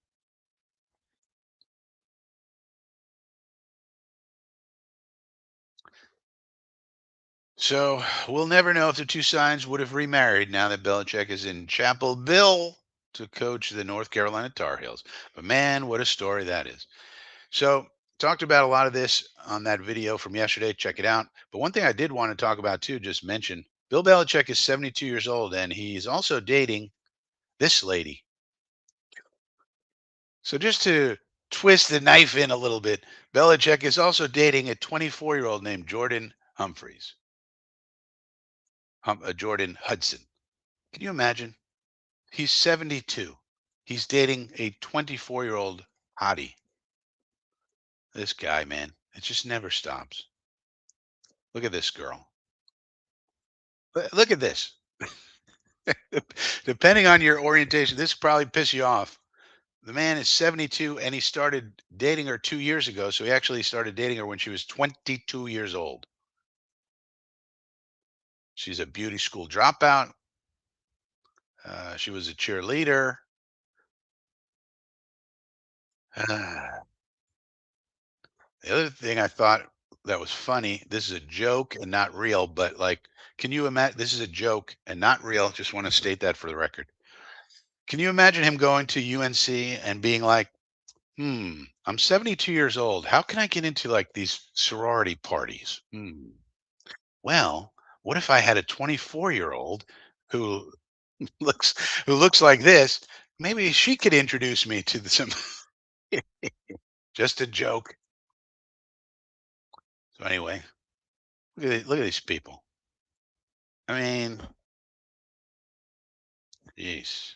So we'll never know if the two sides would have remarried now that Belichick is in Chapel Bill to coach the North Carolina Tar Heels. But man, what a story that is. So talked about a lot of this on that video from yesterday. Check it out. But one thing I did want to talk about too, just mention Bill Belichick is 72 years old and he's also dating this lady. So just to twist the knife in a little bit, Belichick is also dating a 24-year-old named Jordan Humphreys, Jordan Hudson. Can you imagine? He's 72. He's dating a 24-year-old hottie. This guy, man, it just never stops. Look at this girl. Look at this. Depending on your orientation, this probably piss you off. The man is 72 and he started dating her 2 years ago. So he actually started dating her when she was 22 years old. She's a beauty school dropout. She was a cheerleader. The other thing I thought that was funny, this is a joke and not real, but like, can you imagine? This is a joke and not real. Just want to state that for the record. Can you imagine him going to UNC and being like, I'm 72 years old. How can I get into like these sorority parties? Well, what if I had a 24-year-old who looks like this? Maybe she could introduce me to some. Just a joke. So anyway, look at these people. I mean, jeez.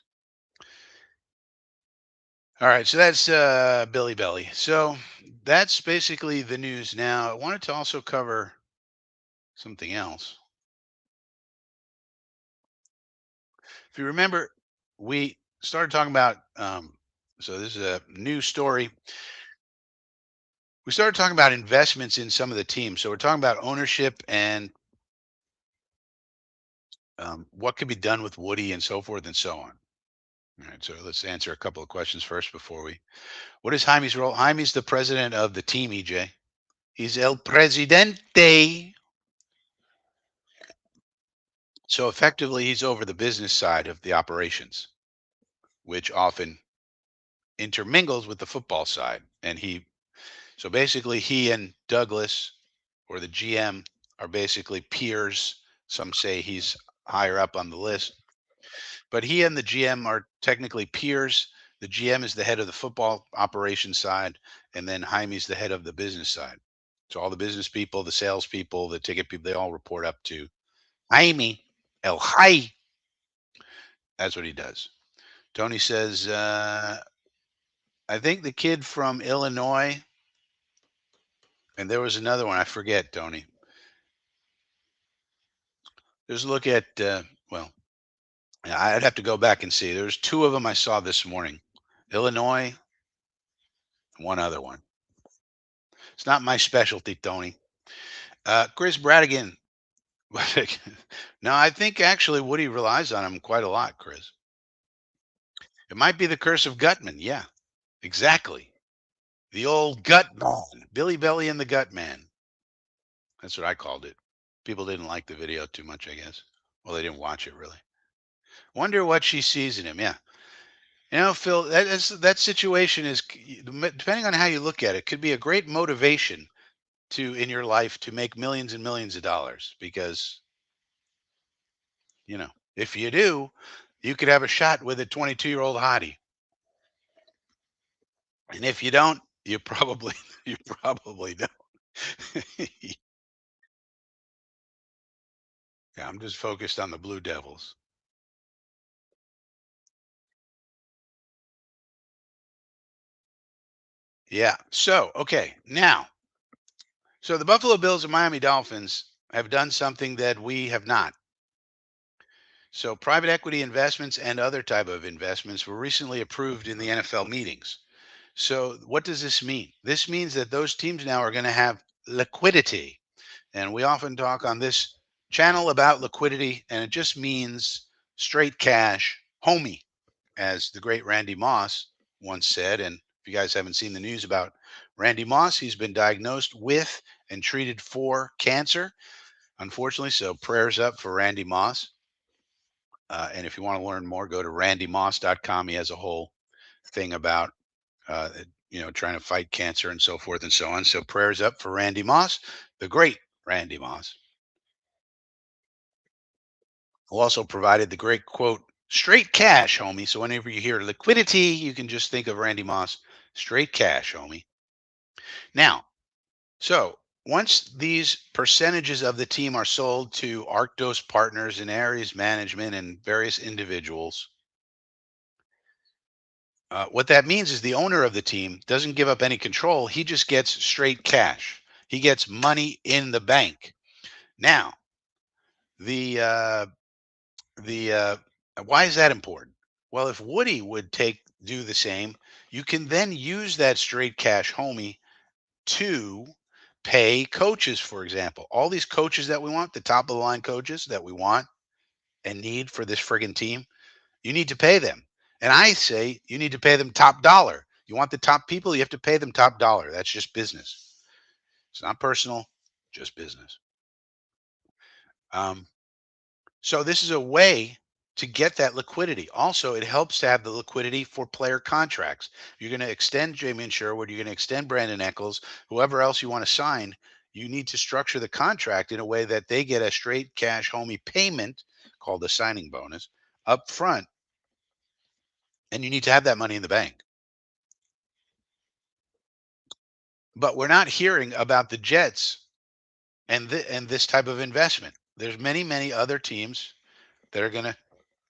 All right, so that's Billy Belly. So that's basically the news. Now, I wanted to also cover something else. If you remember, we started talking about. So this is a new story. We started talking about investments in some of the teams. So we're talking about ownership and what could be done with Woody and so forth and so on. All right, so let's answer a couple of questions first before we. What is Jaime's role? Jaime's the president of the team, EJ. He's El Presidente. So effectively, he's over the business side of the operations, which often intermingles with the football side. So basically, he and Douglas, or the GM, are basically peers. Some say he's higher up on the list, but he and the GM are technically peers. The GM is the head of the football operations side, and then Jaime's the head of the business side. So all the business people, the sales people, the ticket people, they all report up to Jaime El High. That's what he does. Tony says, I think the kid from Illinois, and there was another one. I forget, Tony. Just look at, well, yeah, I'd have to go back and see. There's two of them I saw this morning, Illinois, one other one. It's not my specialty, Tony. Chris Bradigan. No, I think actually Woody relies on him quite a lot, Chris. It might be the curse of Gutman. Yeah, exactly. The old gut man, Billy Belly and the Gut Man. That's what I called it. People didn't like the video too much, I guess. Well, they didn't watch it really. Wonder what she sees in him. Yeah, Phil, that situation is depending on how you look at it, could be a great motivation to in your life to make millions and millions of dollars because if you do, you could have a shot with a 22-year-old hottie, and if you don't, you probably you probably don't. Yeah, I'm just focused on the Blue Devils. Yeah. So, okay. Now, so the Buffalo Bills and Miami Dolphins have done something that we have not. So, private equity investments and other type of investments were recently approved in the NFL meetings. So, what does this mean? This means that those teams now are going to have liquidity. And we often talk on this channel about liquidity, and it just means straight cash, homie, as the great Randy Moss once said. And if you guys haven't seen the news about Randy Moss, he's been diagnosed with and treated for cancer, unfortunately. So prayers up for Randy Moss. And if you want to learn more, go to randymoss.com. He has a whole thing about uh, trying to fight cancer and so forth and so on. So prayers up for Randy Moss, the great Randy Moss, who also provided the great quote, straight cash, homie. So whenever you hear liquidity, you can just think of Randy Moss, straight cash, homie. Now, so once these percentages of the team are sold to Arctos partners and Aries management and various individuals, what that means is the owner of the team doesn't give up any control. He just gets straight cash. He gets money in the bank. Now, the the why is that important? Well, if Woody would do the same, you can then use that straight cash, homie, to pay coaches, for example. All these coaches that we want, the top of the line coaches that we want and need for this friggin' team, you need to pay them. And I say you need to pay them top dollar. You want the top people, you have to pay them top dollar. That's just business. It's not personal, just business. Um, so this is a way to get that liquidity. Also, it helps to have the liquidity for player contracts. You're going to extend Jamie Sherwood, you're going to extend Brandon Eccles, whoever else you want to sign. You need to structure the contract in a way that they get a straight cash homie payment called a signing bonus up front, and you need to have that money in the bank. But we're not hearing about the Jets and this type of investment. There's many other teams that are going to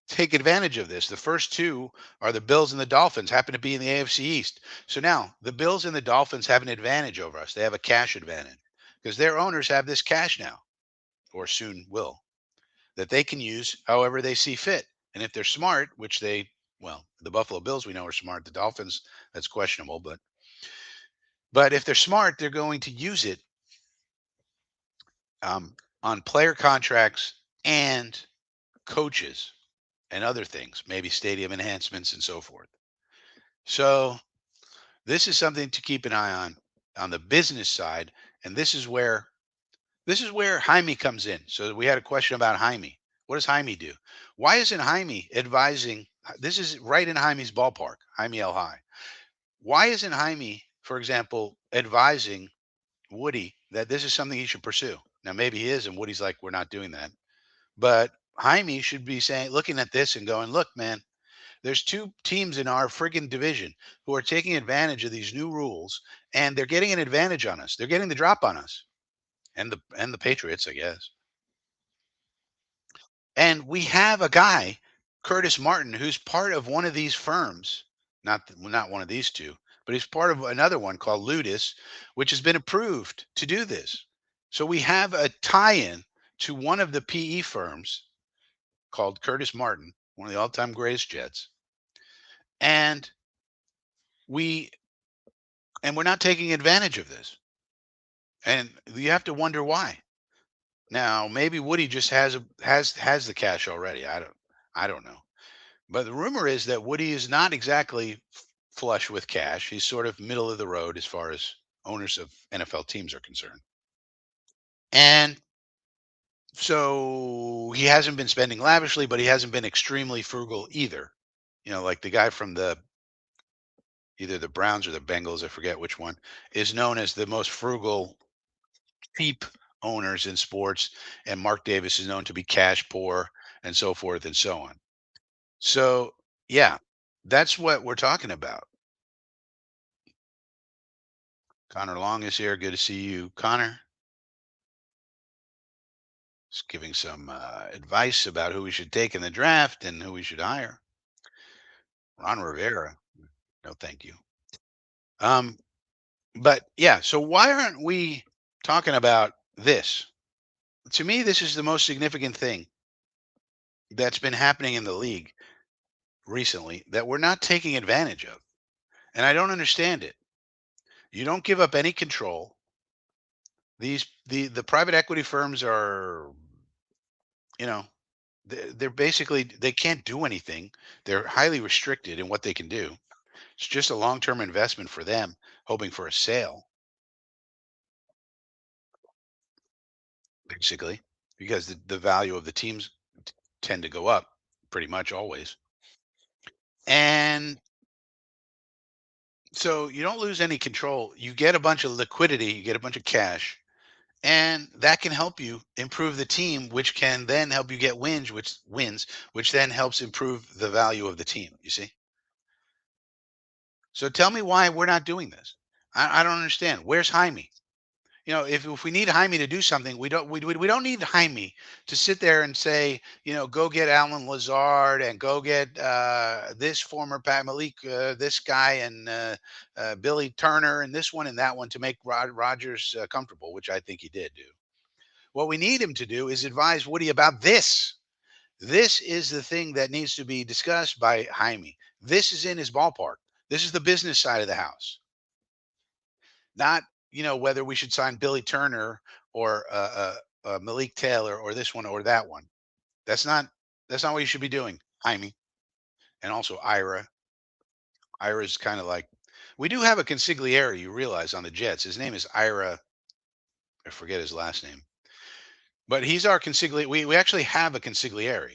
take advantage of this. The first two are the Bills and the Dolphins, happen to be in the AFC East. So now the Bills and the Dolphins have an advantage over us. They have a cash advantage because their owners have this cash now, or soon will, that they can use however they see fit. And if they're smart, which well, the Buffalo Bills we know are smart. The Dolphins, that's questionable, but if they're smart, they're going to use it on player contracts and coaches and other things, maybe stadium enhancements and so forth. So this is something to keep an eye on the business side, and this is where Jaime comes in. So we had a question about Jaime. What does Jaime do? Why isn't Jaime advising? This is right in Jaime's ballpark, Jaime El High. Why isn't Jaime, for example, advising Woody that this is something he should pursue? Now maybe he is, and Woody's like, we're not doing that. But Jaime should be saying, looking at this and going, look, man, there's two teams in our friggin' division who are taking advantage of these new rules, and they're getting an advantage on us. They're getting the drop on us, and the Patriots, I guess. And we have a guy, Curtis Martin, who's part of one of these firms, not one of these two, but he's part of another one called Ludus, which has been approved to do this. So we have a tie-in to one of the PE firms called Curtis Martin, one of the all-time greatest Jets, and we we're not taking advantage of this. And you have to wonder why. Now, maybe Woody just has the cash already. I don't know. But the rumor is that Woody is not exactly flush with cash. He's sort of middle of the road as far as owners of NFL teams are concerned. And so he hasn't been spending lavishly, but he hasn't been extremely frugal either. Like the guy from either the Browns or the Bengals, I forget which one, is known as the most frugal, cheap owners in sports. And Mark Davis is known to be cash poor and so forth and so on. So, yeah, that's what we're talking about. Connor Long is here. Good to see you, Connor. Just giving some advice about who we should take in the draft and who we should hire. Ron Rivera. No, thank you. Um, but yeah, so why aren't we talking about this? To me, this is the most significant thing that's been happening in the league recently that we're not taking advantage of. And I don't understand it. You don't give up any control. The private equity firms are, you know, they're basically they can't do anything. They're highly restricted in what they can do. It's just a long-term investment for them, hoping for a sale, basically, because the value of the teams tend to go up pretty much always. And so you don't lose any control. You get a bunch of liquidity, you get a bunch of cash, and that can help you improve the team, which can then help you get wins, which then helps improve the value of the team. You see? So tell me why we're not doing this. I don't understand. Where's Jaime? If we need Jaime to do something, we don't need Jaime to sit there and say, go get Alan Lazard and go get this former Pat Malik, this guy, and Billy Turner, and this one and that one to make Rodgers comfortable, which I think he did do. What we need him to do is advise Woody about this. This is the thing that needs to be discussed by Jaime. This is in his ballpark. This is the business side of the house, not whether we should sign Billy Turner or Malik Taylor or this one or that one. That's not that's not what you should be doing, Jaime. And also Ira. Ira is kind of like we do have a consigliere. You realize on the Jets, his name is Ira. I forget his last name, but he's our consigliere. We actually have a consigliere.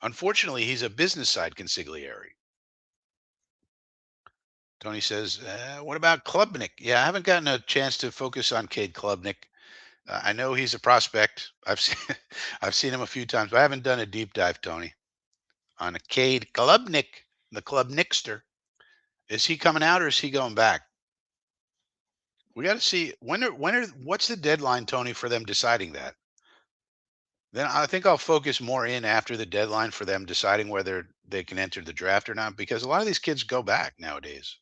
Unfortunately, he's a business side consigliere. Tony says, "What about Klubnik?" Yeah, I haven't gotten a chance to focus on Cade Klubnik. I know he's a prospect. I've seen I've seen him a few times, but I haven't done a deep dive, Tony, on a Cade Klubnik, the Club Nickster. Is he coming out or is he going back? We got to see what's the deadline, Tony, for them deciding that. Then I think I'll focus more in after the deadline for them deciding whether they can enter the draft or not, because a lot of these kids go back nowadays.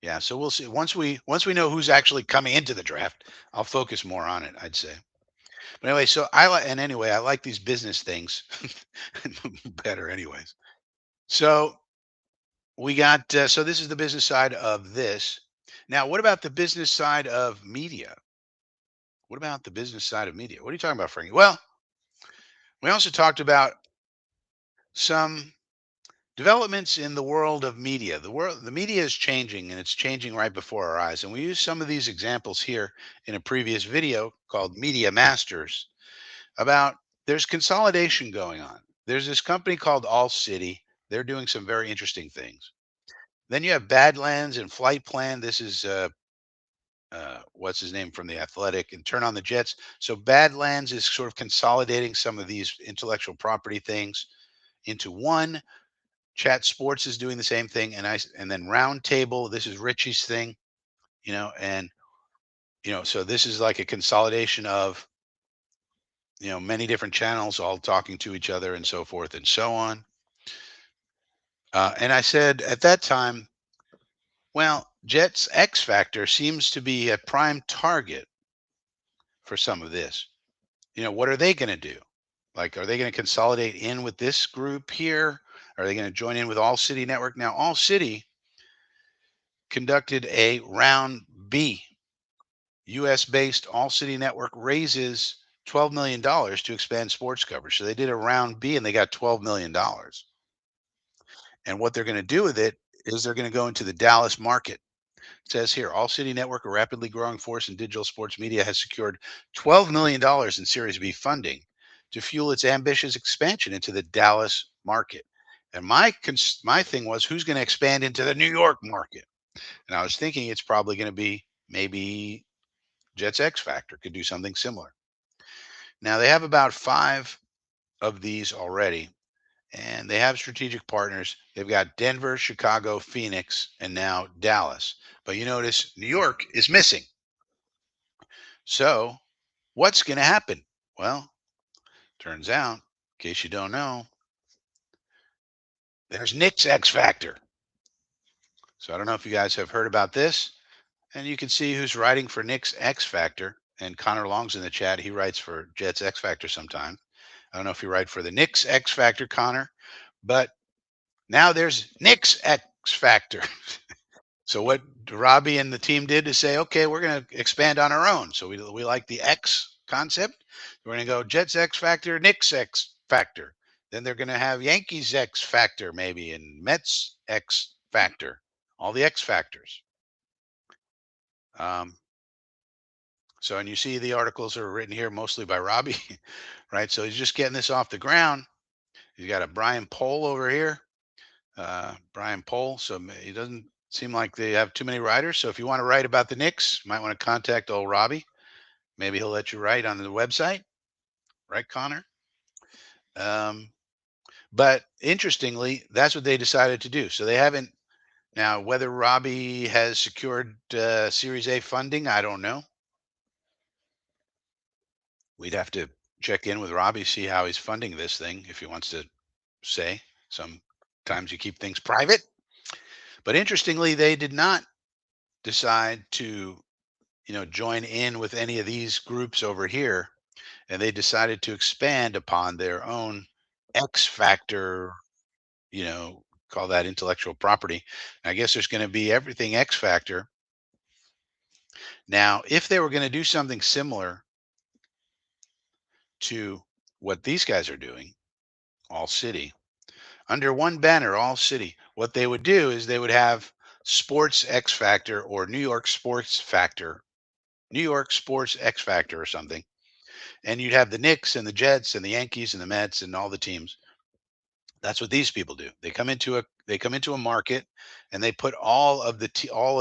Yeah, so we'll see. Once we know who's actually coming into the draft, I'll focus more on it, I'd say. But anyway, so I like these business things better anyways. So we got so this is the business side of this. Now, what about the business side of media? What about the business side of media? What are you talking about, Frankie? Well, we also talked about some developments in the world of media. The media is changing and it's changing right before our eyes. And we use some of these examples here in a previous video called Media Masters about there's consolidation going on. There's this company called All City. They're doing some very interesting things. Then you have Badlands and Flight Plan. This is what's his name from the Athletic and Turn on the Jets. So Badlands is sort of consolidating some of these intellectual property things into one. Chat Sports is doing the same thing, and then Roundtable. This is Richie's thing, and so this is like a consolidation of many different channels all talking to each other and so forth and so on. And I said at that time, well, Jets X Factor seems to be a prime target for some of this. What are they going to do? Like, are they going to consolidate in with this group here? Are they going to join in with All City Network? Now, All City conducted a round B. US based All City Network raises $12 million to expand sports coverage. So they did a round B and they got $12 million. And what they're going to do with it is they're going to go into the Dallas market. It says here, All City Network, a rapidly growing force in digital sports media, has secured $12 million in Series B funding to fuel its ambitious expansion into the Dallas market. And my thing was, who's going to expand into the New York market? And I was thinking it's probably going to be maybe Jets X Factor could do something similar. Now they have about 5 of these already, and they have strategic partners. They've got Denver, Chicago, Phoenix, and now Dallas. But you notice New York is missing. So what's going to happen? Well, turns out, in case you don't know, there's Nick's X Factor. So I don't know if you guys have heard about this, and you can see who's writing for Nick's X Factor. And Connor Long's in the chat. He writes for Jets X Factor sometimes. I don't know if you write for the Knicks X Factor, Connor, but now there's Knicks X Factor. So what Robbie and the team did to say, okay, we're going to expand on our own. So we like the X concept. We're going to go Jets X Factor, Knicks X Factor. Then they're going to have Yankees X Factor maybe and Mets X Factor. All the X factors. Um, so and you see the articles are written here mostly by Robbie, right? So he's just getting this off the ground. He's got a Brian Pohl over here. Brian Pohl. So he doesn't seem like they have too many writers. So if you want to write about the Knicks, you might want to contact old Robbie. Maybe he'll let you write on the website, right, Connor? Um, but interestingly, that's what they decided to do. So they haven't now whether Robbie has secured Series A funding. I don't know. We'd have to check in with Robbie, see how he's funding this thing. If he wants to say, sometimes you keep things private. But interestingly, they did not decide to join in with any of these groups over here, and they decided to expand upon their own X factor, call that intellectual property. I guess there's going to be everything X factor. Now, if they were going to do something similar to what these guys are doing, All City, under one banner, All City, what they would do is they would have Sports X Factor or New York Sports Factor, New York Sports X Factor or something. And you'd have the Knicks and the Jets and the Yankees and the Mets and all the teams. That's what these people do. They come into a market and they put all of the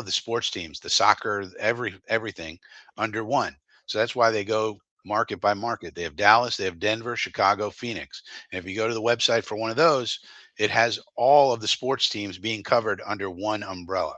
sports teams, the soccer, everything under one. So that's why they go market by market. They have Dallas, they have Denver, Chicago, Phoenix. And if you go to the website for one of those, it has all of the sports teams being covered under one umbrella.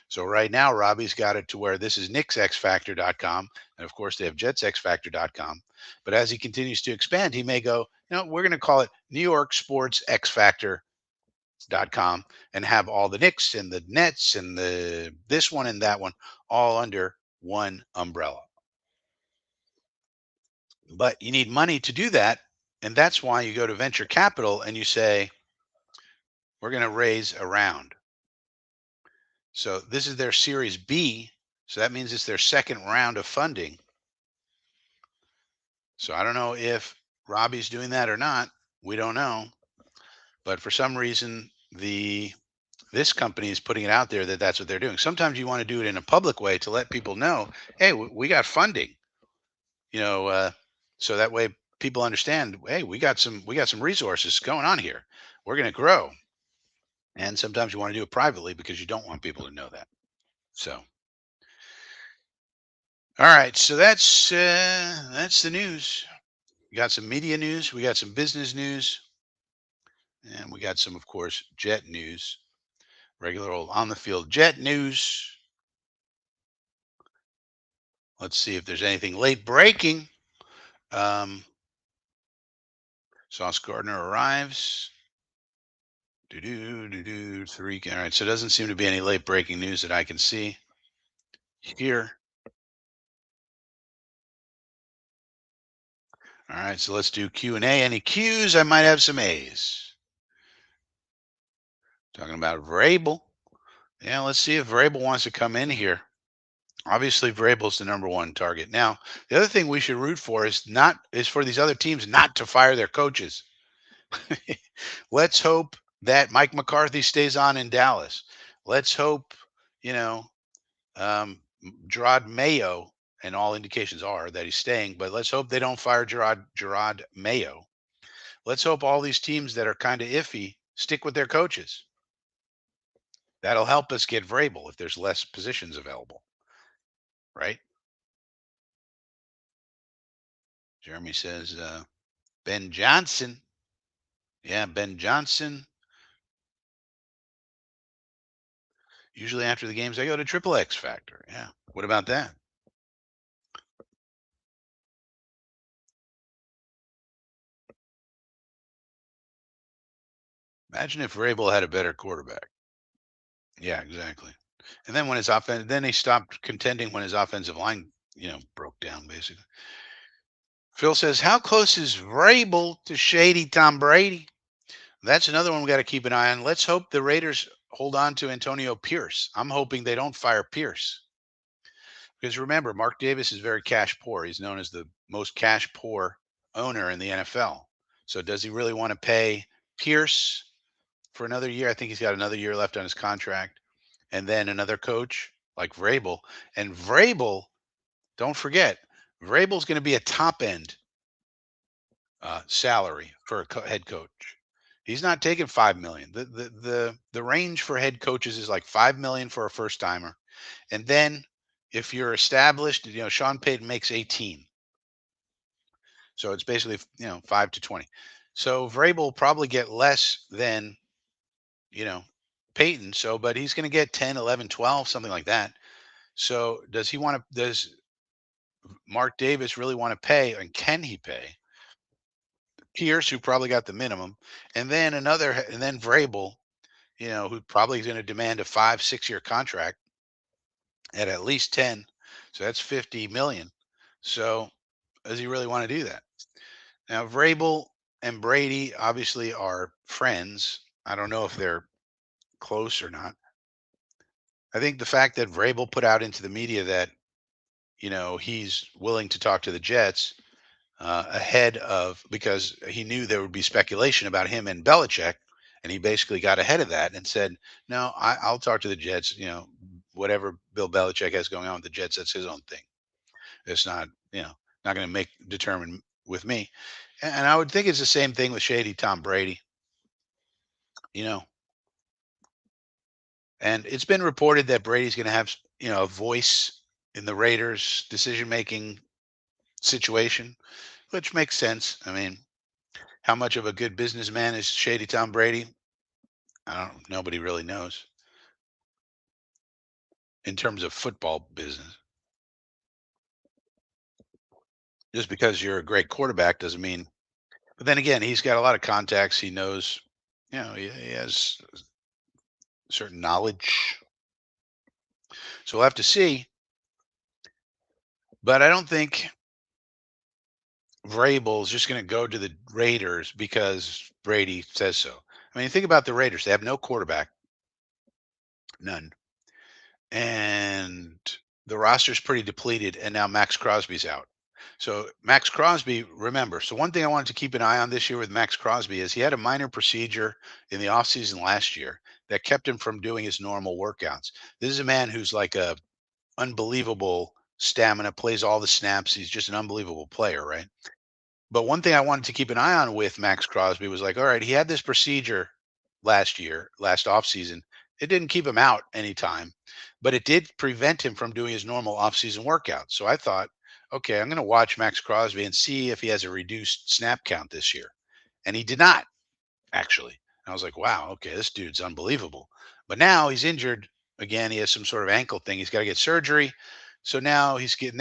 So right now, Robbie's got it to where this is KnicksXFactor.com. And of course, they have JetsXFactor.com. But as he continues to expand, he may go, we're going to call it New York Sports X Factor.com and have all the Knicks and the Nets and the this one and that one all under one umbrella. But you need money to do that. And that's why you go to venture capital and you say, we're going to raise a round. So this is their Series B. So that means it's their second round of funding. So I don't know if Robbie's doing that or not. We don't know. But for some reason, this company is putting it out there that that's what they're doing. Sometimes you want to do it in a public way to let people know, hey, we got funding. So that way people understand, hey, we got some resources going on here. We're going to grow. And sometimes you want to do it privately because you don't want people to know that. So all right, so that's the news. We got some media news, we got some business news, and we got some, of course, Jet news. Regular old on the field Jet news. Let's see if there's anything late breaking. Sauce Gardner arrives. Three. All right, so it doesn't seem to be any late breaking news that I can see here. All right, so let's do Q&A. Any Q's? I might have some A's. Talking about Vrabel. Yeah, let's see if Vrabel wants to come in here. Obviously, Vrabel's the number one target. Now, the other thing we should root for is for these other teams not to fire their coaches. Let's hope that Mike McCarthy stays on in Dallas. Let's hope, Gerard Mayo, and all indications are that he's staying, but let's hope they don't fire Gerard Mayo. Let's hope all these teams that are kind of iffy stick with their coaches. That'll help us get Vrabel if there's less positions available, right? Jeremy says Ben Johnson. Yeah, Ben Johnson. Usually after the games, I go to Triple X Factor. Yeah. What about that? Imagine if Vrabel had a better quarterback. Yeah, exactly. And then when his offense, then he stopped contending when his offensive line, broke down basically. Phil says, how close is Vrabel to shady Tom Brady? That's another one we got to keep an eye on. Let's hope the Raiders hold on to Antonio Pierce. I'm hoping they don't fire Pierce because remember, Mark Davis is very cash poor. He's known as the most cash poor owner in the NFL. So does he really want to pay Pierce for another year? I think he's got another year left on his contract, and then another coach like Vrabel. And Vrabel, don't forget, Vrabel's going to be a top end salary for a head coach. He's not taking 5 million. The range for head coaches is like 5 million for a first timer, and then if you're established, Sean Payton makes 18, so it's basically 5 to 20. So Vrabel will probably get less than you know Payton. So, but he's going to get 10, 11, 12, something like that. So does he want to? Does Mark Davis really want to pay, and can he pay Pierce, who probably got the minimum, and then Vrabel, who probably is going to demand a 5, 6 year contract at least 10. So that's 50 million. So does he really want to do that? Now, Vrabel and Brady obviously are friends. I don't know if they're close or not. I think the fact that Vrabel put out into the media that, he's willing to talk to the Jets ahead of because he knew there would be speculation about him and Belichick, and he basically got ahead of that and said, "No, I'll talk to the Jets. Whatever Bill Belichick has going on with the Jets, that's his own thing. It's not going to make determine with me." And I would think it's the same thing with Shady Tom Brady. You know, and it's been reported that Brady's going to have a voice in the Raiders' decision making situation, which makes sense. I mean, how much of a good businessman is Shady Tom Brady? I don't. Nobody really knows in terms of football business. Just because you're a great quarterback doesn't mean. But then again, he's got a lot of contacts. He knows. He has certain knowledge. So we'll have to see. But I don't think Vrabel's just going to go to the Raiders because Brady says so. I mean, think about the Raiders. They have no quarterback, none, and the roster's pretty depleted. And now Max Crosby's out. So Max Crosby, remember. So one thing I wanted to keep an eye on this year with Max Crosby is he had a minor procedure in the offseason last year that kept him from doing his normal workouts. This is a man who's like a unbelievable stamina, plays all the snaps. He's just an unbelievable player, right? But one thing I wanted to keep an eye on with Max Crosby was like, all right, he had this procedure last year, last offseason. It didn't keep him out anytime, but it did prevent him from doing his normal offseason workout. So I thought, okay, I'm going to watch Max Crosby and see if he has a reduced snap count this year. And he did not actually. I was like, wow, okay, this dude's unbelievable. But now he's injured again. He has some sort of ankle thing. He's got to get surgery. So now he's getting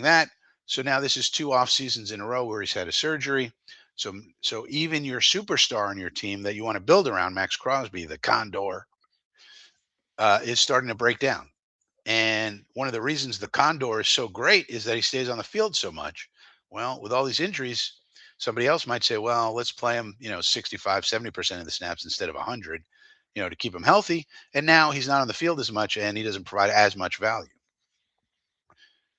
that. So now this is two off seasons in a row where he's had a surgery. So even your superstar on your team that you want to build around, Max Crosby, the Condor, is starting to break down. And one of the reasons the Condor is so great is that he stays on the field so much. Well, with all these injuries, somebody else might say, well, let's play him, 65, 70% of the snaps instead of 100, to keep him healthy. And now he's not on the field as much and he doesn't provide as much value.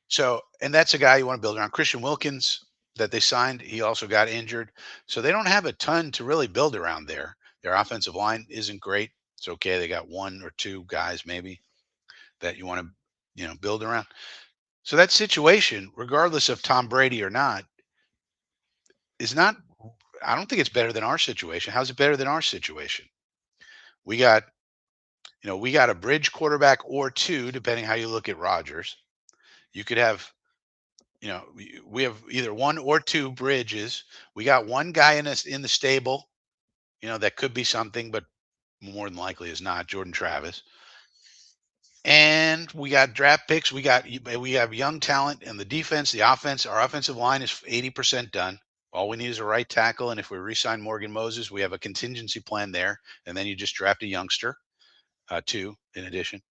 So, and that's a guy you want to build around. Christian Wilkins that they signed, he also got injured. So they don't have a ton to really build around there. Their offensive line isn't great. It's okay. They got one or two guys maybe that you want to, build around. So that situation, regardless of Tom Brady or not, is not. I don't think it's better than our situation. How's it better than our situation? We got, we got a bridge quarterback or two, depending how you look at Rodgers. You could have, we have either one or two bridges. We got one guy in the stable, that could be something, but more than likely is not Jordan Travis. And we got draft picks. We have young talent and the defense, the offense. Our offensive line is 80% done. All we need is a right tackle, and if we resign Morgan Moses, we have a contingency plan there. And then you just draft a youngster, too, in addition.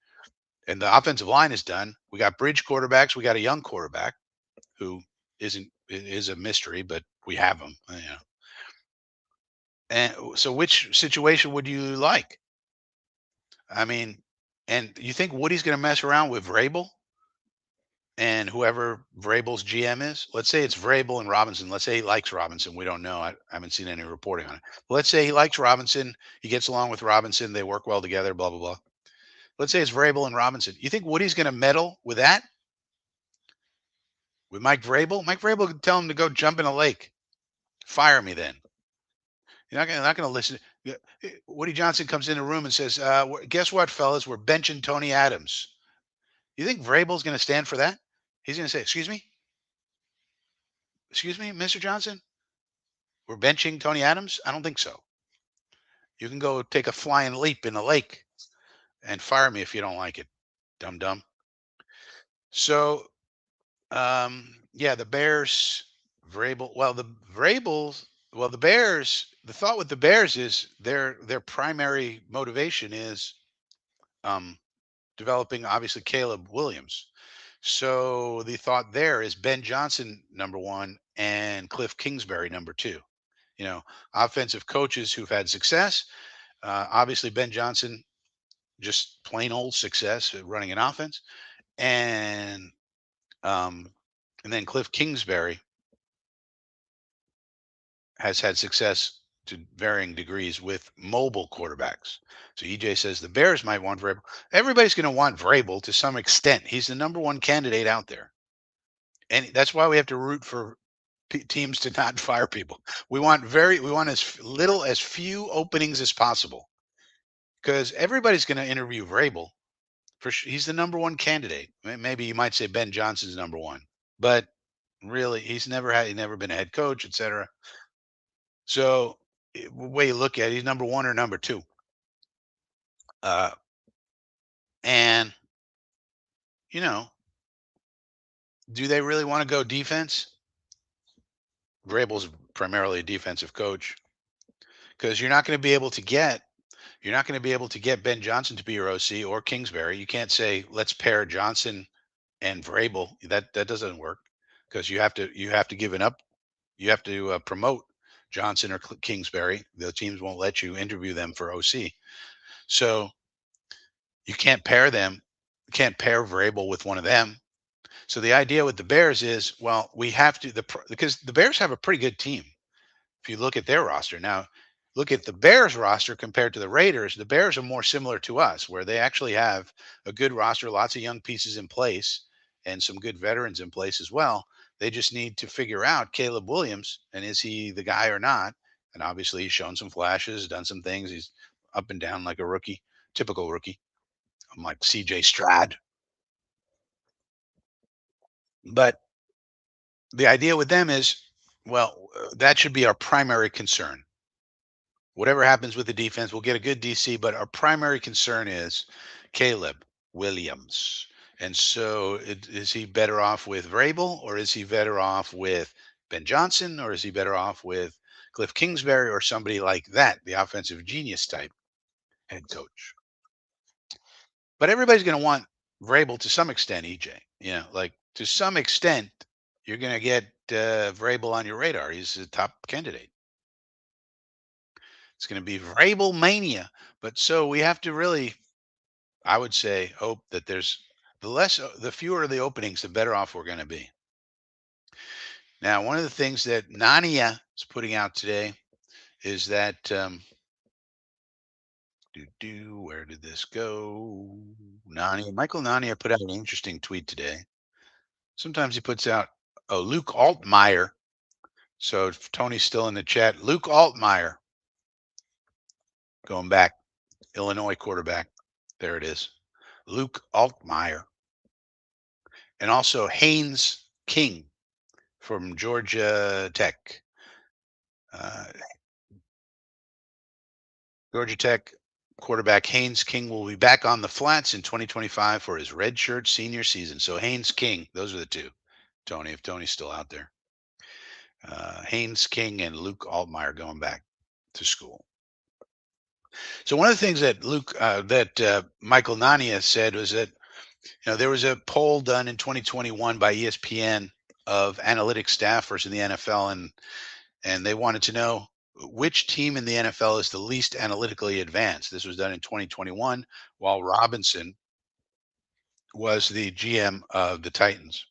And the offensive line is done. We got bridge quarterbacks. We got a young quarterback who is a mystery, but we have him. And so, which situation would you like? I mean, and you think Woody's going to mess around with Vrabel and whoever Vrabel's GM is? Let's say it's Vrabel and Robinson. Let's say he likes Robinson. We don't know. I haven't seen any reporting on it. Let's say he likes Robinson. He gets along with Robinson. They work well together. Blah blah blah. Let's say it's Vrabel and Robinson. You think Woody's going to meddle with that with Mike Vrabel? Mike Vrabel could tell him to go jump in a lake. Fire me then. You're not going to listen. Yeah, Woody Johnson comes in the room and says, "Guess what, fellas? We're benching Tony Adams." You think Vrabel's going to stand for that? He's going to say, excuse me, Mr. Johnson, we're benching Tony Adams." I don't think so. You can go take a flying leap in the lake and fire me if you don't like it, dum dum. So, yeah, the Bears, Vrabel. Well, the Vrabels. Well, the Bears. The thought with the Bears is their primary motivation is um, developing obviously Caleb Williams. So the thought there is Ben Johnson number one and Cliff Kingsbury number two. You know, offensive coaches who've had success. Obviously, Ben Johnson just plain old success at running an offense, and um, and then Cliff Kingsbury has had success to varying degrees with mobile quarterbacks. So EJ says the Bears might want Vrabel. Everybody's going to want Vrabel to some extent. He's the number one candidate out there, and that's why we have to root for teams to not fire people. We want as little as few openings as possible because everybody's going to interview Vrabel. He's the number one candidate. Maybe you might say Ben Johnson's number one, but really, he's never been a head coach, etc. So, way you look at it, he's number one or number two. Uh, and you know, do they really want to go defense? Vrabel's primarily a defensive coach because you're not going to be able to get Ben Johnson to be your OC or Kingsbury. You can't say let's pair Johnson and Vrabel. That doesn't work because you have to give it up. You have to promote Johnson or Kingsbury. The teams won't let you interview them for OC. So you can't pair them. You can't pair Vrabel with one of them. So the idea with the Bears is, well, we have to because the Bears have a pretty good team. If you look at their roster now, look at the Bears roster compared to the Raiders. The Bears are more similar to us, where they actually have a good roster, lots of young pieces in place, and some good veterans in place as well. They just need to figure out Caleb Williams and is he the guy or not? And obviously, he's shown some flashes, done some things. He's up and down like a rookie, typical rookie. I'm like CJ Stroud. But the idea with them is, well, that should be our primary concern. Whatever happens with the defense, we'll get a good DC, but our primary concern is Caleb Williams. And so, is he better off with Vrabel, or is he better off with Ben Johnson, or is he better off with Cliff Kingsbury, or somebody like that, the offensive genius type head coach? But everybody's going to want Vrabel to some extent, EJ. You know, like to some extent, you're going to get Vrabel on your radar. He's a top candidate. It's going to be Vrabel mania. But so we have to really, I would say, hope that the fewer the openings, the better off we're going to be. Now, one of the things that Nania is putting out today is that, where did this go? Michael Nania put out an interesting tweet today. Sometimes he puts out, oh, Luke Altmaier. So if Tony's still in the chat, Luke Altmaier, going back, Illinois quarterback. There it is. Luke Altmaier. And also Haynes King from Georgia Tech. Uh, Georgia Tech quarterback Haynes King will be back on the flats in 2025 for his redshirt senior season. So Haynes King, those are the two. Tony, if Tony's still out there. Haynes King and Luke Altmaier going back to school. So one of the things that Michael Nania said was that there was a poll done in 2021 by ESPN of analytics staffers in the NFL, and they wanted to know which team in the NFL is the least analytically advanced. This was done in 2021 while Robinson was the GM of the Titans.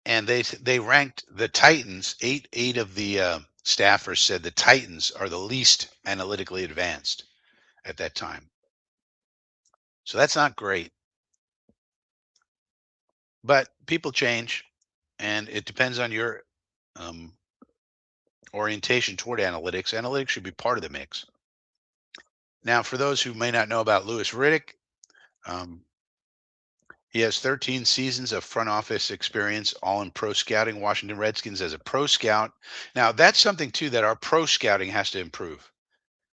And they ranked the Titans. Eight of the staffers said the Titans are the least analytically advanced at that time. So that's not great. But people change, and it depends on your um, orientation toward analytics. Analytics should be part of the mix. Now, for those who may not know about Lewis Riddick, um, he has 13 seasons of front office experience, all in pro scouting. Washington Redskins as a pro scout. Now, that's something too that our pro scouting has to improve.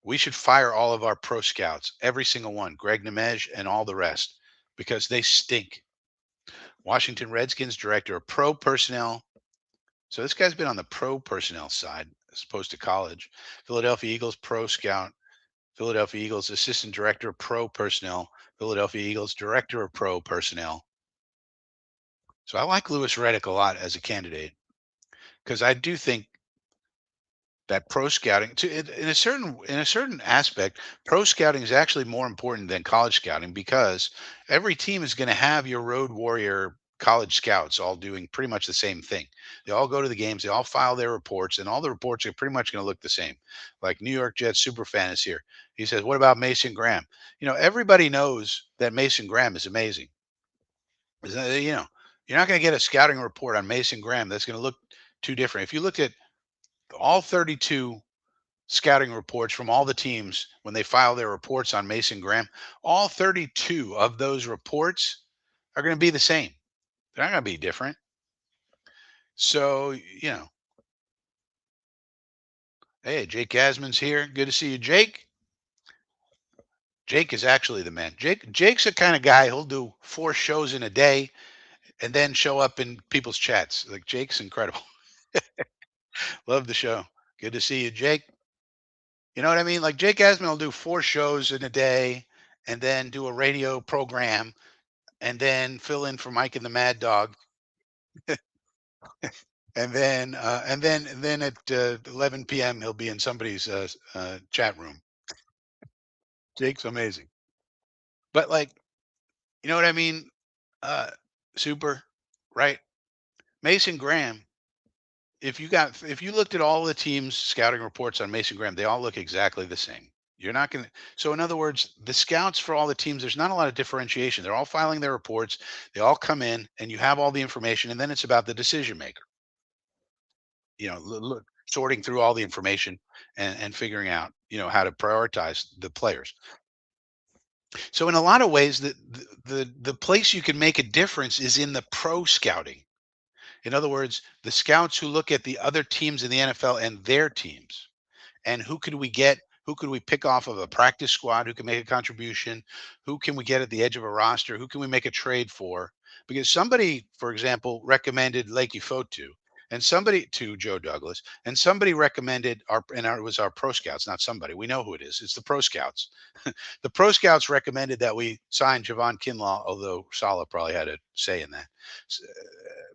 We should fire all of our pro scouts, every single one, Greg Nemej and all the rest, because they stink. Washington Redskins director of pro personnel. So this guy's been on the pro personnel side as opposed to college. Philadelphia Eagles pro scout. Philadelphia Eagles assistant director of pro personnel. Philadelphia Eagles director of pro personnel. So I like Lewis Reddick a lot as a candidate because I do think that pro scouting in a certain aspect, pro scouting is actually more important than college scouting because every team is going to have your road warrior college scouts all doing pretty much the same thing. They all go to the games, they all file their reports, and all the reports are pretty much going to look the same. Like New York Jets superfan is here. He says, "What about Mason Graham?" Everybody knows that Mason Graham is amazing. You're not going to get a scouting report on Mason Graham that's going to look too different. If you look at all 32 scouting reports from all the teams when they file their reports on Mason Graham, all 32 of those reports are going to be the same. They're not going to be different. So, hey, Jake Gasman's here. Good to see you, Jake. Jake is actually the man. Jake's the kind of guy who'll do 4 shows in a day and then show up in people's chats. Like Jake's incredible. Love the show. Good to see you, Jake. You know what I mean? Like Jake Asman will do 4 shows in a day and then do a radio program and then fill in for Mike and the Mad Dog. And then at 11 p.m. he'll be in somebody's chat room. Jake's amazing. But like, you know what I mean? Uh, Super, right? Mason Graham. If you looked at all the teams' scouting reports on Mason Graham, they all look exactly the same. You're not going to. So, in other words, the scouts for all the teams, there's not a lot of differentiation. They're all filing their reports. They all come in, and you have all the information, and then it's about the decision maker. Sorting through all the information and figuring out, how to prioritize the players. So, in a lot of ways, the place you can make a difference is in the pro scouting. In other words, the scouts who look at the other teams in the NFL and their teams and who could we get? Who could we pick off of a practice squad who can make a contribution? Who can we get at the edge of a roster? Who can we make a trade for? Because somebody, for example, recommended Lakey Fotu and somebody to Joe Douglas, and somebody recommended it was our pro scouts, not somebody. We know who it is. It's the pro scouts. The pro scouts recommended that we sign Javon Kinlaw, although Saleh probably had a say in that.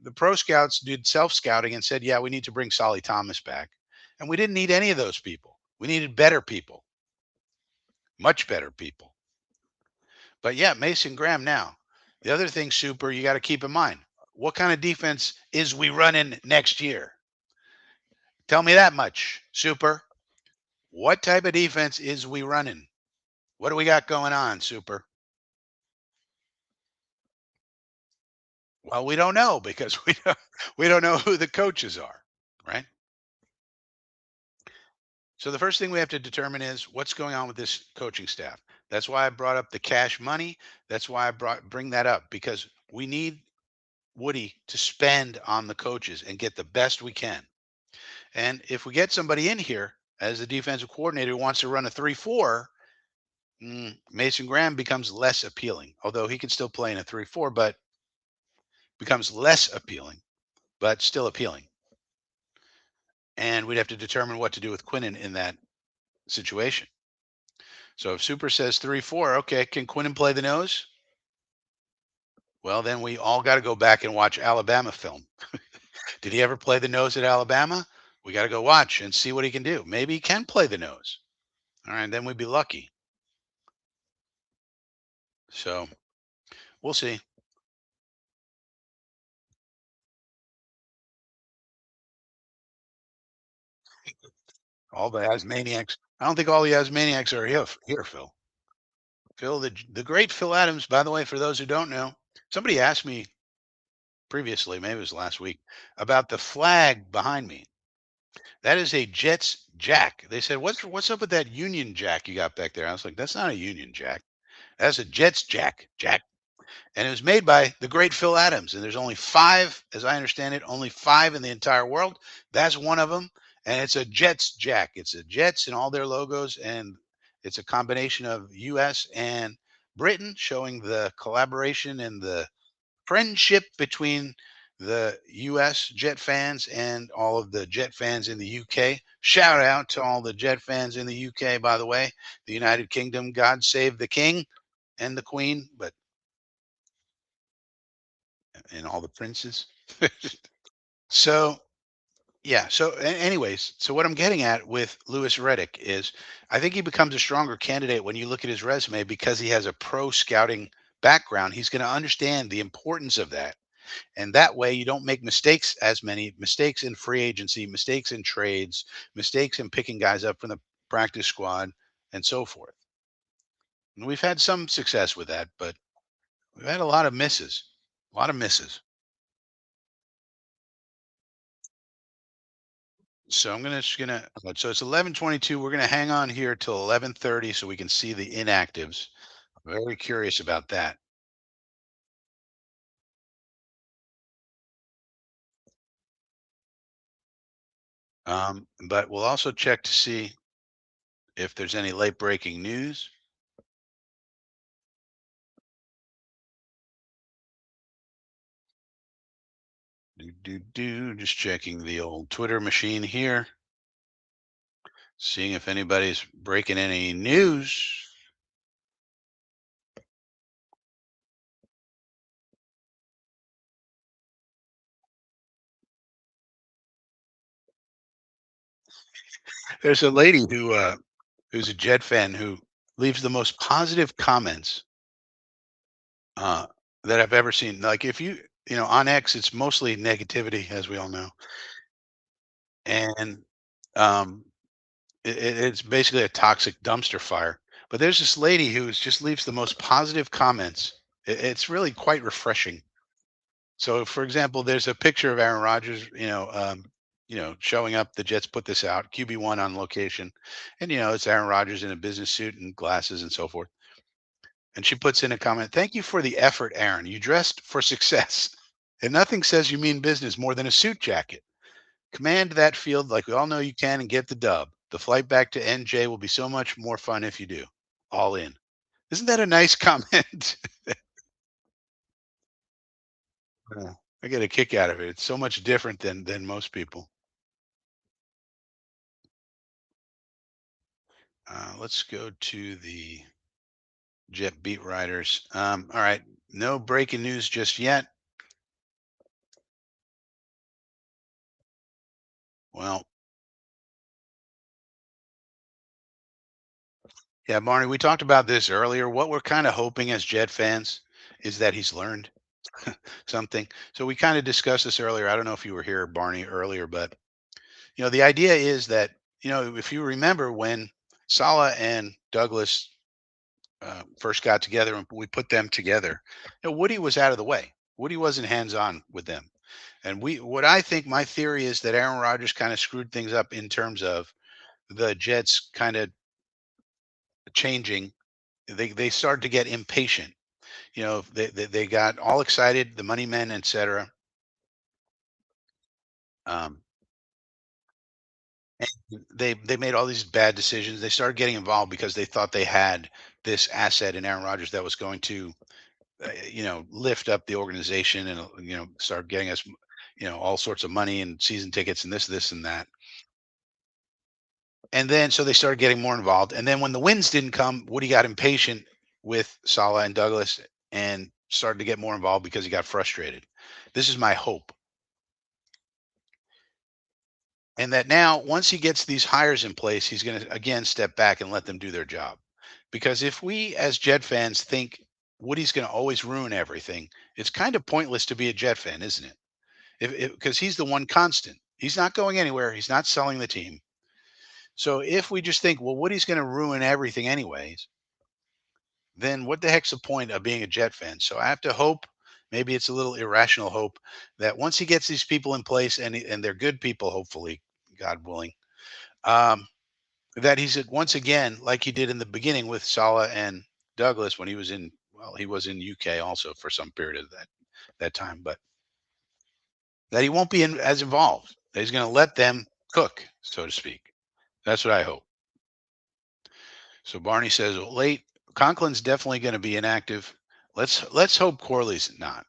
The pro scouts did self scouting and said, yeah, we need to bring Solly Thomas back. And we didn't need any of those people. We needed better people, much better people. But yeah, Mason Graham now. The other thing, Super, you got to keep in mind what kind of defense is we running next year? Tell me that much, Super. What type of defense is we running? What do we got going on, Super? Well, we don't know because we don't know who the coaches are, right? So the first thing we have to determine is what's going on with this coaching staff. That's why I brought up the cash money. That's why I bring that up because we need Woody to spend on the coaches and get the best we can. And if we get somebody in here as the defensive coordinator who wants to run a 3-4, Mason Graham becomes less appealing. Although he can still play in a 3-4, but becomes less appealing, but still appealing. And we'd have to determine what to do with Quinnen in that situation. So if Super says 3-4, okay, can Quinnen play the nose? Well, then we all got to go back and watch Alabama film. Did he ever play the nose at Alabama? We got to go watch and see what he can do. Maybe he can play the nose. All right, then we'd be lucky. So we'll see. All the Asmaniacs. I don't think all the Asmaniacs are here, Phil. Phil, the great Phil Adams. By the way, for those who don't know, somebody asked me previously, maybe it was last week, about the flag behind me. That is a Jets Jack. They said, "What's up with that Union Jack you got back there?" I was like, "That's not a Union Jack. That's a Jets Jack, Jack." And it was made by the great Phil Adams. And there's only five, as I understand it, only five in the entire world. That's one of them. And it's a Jets Jack. It's a Jets and all their logos. And it's a combination of US and Britain, showing the collaboration and the friendship between the US Jet fans and all of the Jet fans in the UK. Shout out to all the Jet fans in the UK, by the way. The United Kingdom, God save the King and the Queen. But and all the princes. So yeah. So anyways, so what I'm getting at with Lewis Reddick is, I think he becomes a stronger candidate when you look at his resume because he has a pro scouting background. He's going to understand the importance of that, and that way you don't make mistakes, as many mistakes in free agency, mistakes in trades, mistakes in picking guys up from the practice squad, and so forth. And we've had some success with that, but we've had a lot of misses. A lot of misses. So I'm so it's 11:22. We're gonna hang on here till 11:30 so we can see the inactives. Very curious about that. But we'll also check to see if there's any late breaking news. Just checking the old Twitter machine here, seeing if anybody's breaking any news. There's a lady who's a Jet fan who leaves the most positive comments uh, that I've ever seen. Like if on X, it's mostly negativity, as we all know, and um, it's basically a toxic dumpster fire. But there's this lady who just leaves the most positive comments. It's really quite refreshing. So, for example, there's a picture of Aaron Rodgers, showing up. The Jets put this out, QB1 on location, and it's Aaron Rodgers in a business suit and glasses and so forth. And she puts in a comment, "Thank you for the effort, Aaron. You dressed for success, and nothing says you mean business more than a suit jacket. Command that field like we all know you can and get the dub. The flight back to NJ will be so much more fun if you do. All in." Isn't that a nice comment? Yeah, I get a kick out of it. It's so much different than most people. Let's go to the Jet beat writers. All right, no breaking news just yet. Well, yeah, Barney, we talked about this earlier. What we're kind of hoping as Jet fans is that he's learned something. So we kind of discussed this earlier. I don't know if you were here, Barney, earlier, but the idea is that if you remember when Sala and Douglas first got together and we put them together, Woody was out of the way. Woody wasn't hands on with them, and what I think my theory is that Aaron Rodgers kind of screwed things up in terms of the Jets kind of changing. They started to get impatient. They got all excited, the money men, etc. Um, they made all these bad decisions. They started getting involved because they thought they had this asset in Aaron Rodgers that was going to, lift up the organization and start getting us, all sorts of money and season tickets and this and that. And then so they started getting more involved. And then when the wins didn't come, Woody got impatient with Salah and Douglas and started to get more involved because he got frustrated. This is my hope. And that now, once he gets these hires in place, he's going to again step back and let them do their job. Because if we, as Jet fans, think Woody's going to always ruin everything, it's kind of pointless to be a Jet fan, isn't it? If because he's the one constant. He's not going anywhere. He's not selling the team. So if we just think, well, Woody's going to ruin everything anyways, then what the heck's the point of being a Jet fan? So I have to hope, maybe it's a little irrational hope, that once he gets these people in place and they're good people, hopefully, God willing, um, that he's once again like he did in the beginning with Salah and Douglas when he was in, well, he was in UK also for some period of that time, but that he won't be as involved. That he's going to let them cook, so to speak. That's what I hope. So Barney says, well, late Conklin's definitely going to be inactive. Let's hope Corley's not.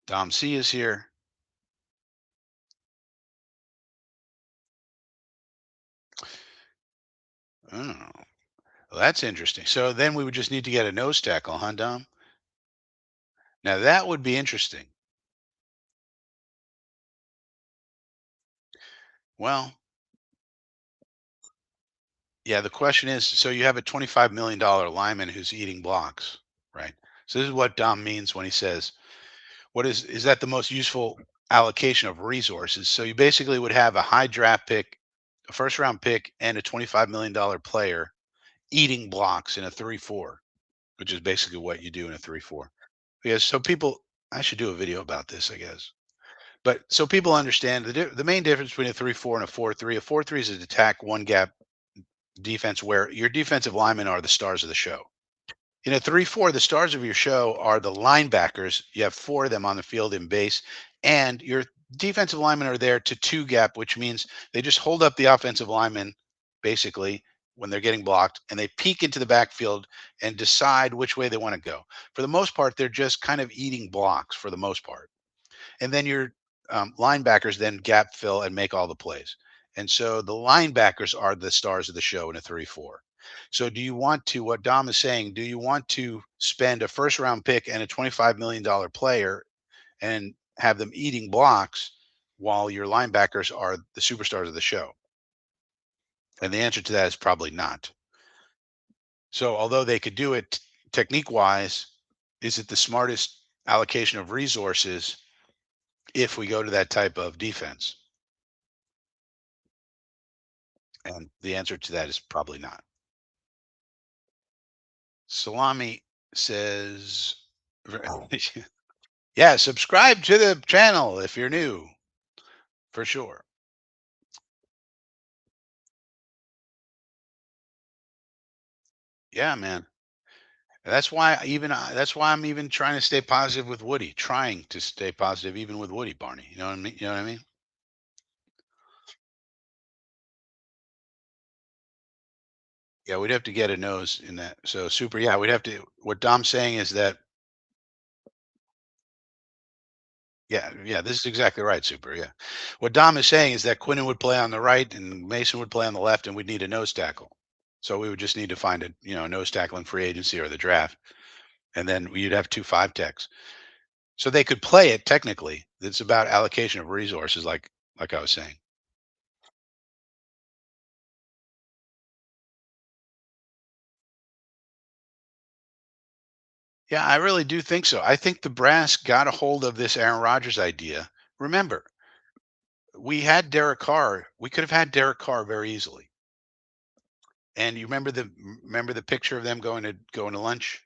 Dom C is here. Oh, well, that's interesting. So then we would just need to get a nose tackle, huh, Dom? Now that would be interesting. Well, yeah, the question is, so you have a $25 million lineman who's eating blocks, right? So this is what Dom means when he says, what is that the most useful allocation of resources? So you basically would have a high draft pick, a first round pick, and a $25 million player eating blocks in a 3-4, which is basically what you do in a 3-4. Because so people, I should do a video about this, I guess. But so people understand the main difference between a 3-4 and a 4-3. A 4-3 is an attack one gap defense where your defensive linemen are the stars of the show. In a 3-4, the stars of your show are the linebackers. You have four of them on the field in base, and your defensive linemen are there to two gap, which means they just hold up the offensive linemen basically when they're getting blocked, and they peek into the backfield and decide which way they want to go. For the most part, they're just kind of eating blocks for the most part. And then your linebackers then gap fill and make all the plays. And so the linebackers are the stars of the show in a 3-4. So do you want to, what Dom is saying, do you want to spend a first round pick and a $25 million player and have them eating blocks while your linebackers are the superstars of the show? And the answer to that is probably not. So although they could do it technique wise, is it the smartest allocation of resources if we go to that type of defense? And the answer to that is probably not. Salami says, yeah, subscribe to the channel if you're new, for sure. Yeah, man. That's why I'm even trying to stay positive with Woody, trying to stay positive even with Woody, Barney. You know what I mean? You know what I mean? Yeah, we'd have to get a nose in that. So super, yeah, we'd have to, what Dom's saying is that, yeah, yeah, this is exactly right, super. Yeah. What Dom is saying is that Quinnen would play on the right and Mason would play on the left, and we'd need a nose tackle. So we would just need to find a nose tackle in free agency or the draft, and then you'd have two five techs. So they could play it technically. It's about allocation of resources, like I was saying. Yeah, I really do think so. I think the brass got a hold of this Aaron Rodgers idea. Remember, we had Derek Carr. We could have had Derek Carr very easily. And you remember the picture of them going to lunch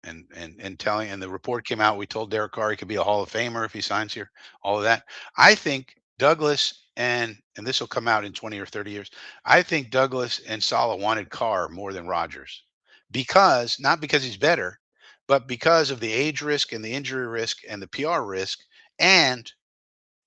and telling, and the report came out. We told Derek Carr he could be a Hall of Famer if he signs here. All of that. I think Douglas and this will come out in 20 or 30 years. I think Douglas and Sala wanted Carr more than Rodgers because not because he's better, but because of the age risk and the injury risk and the PR risk, and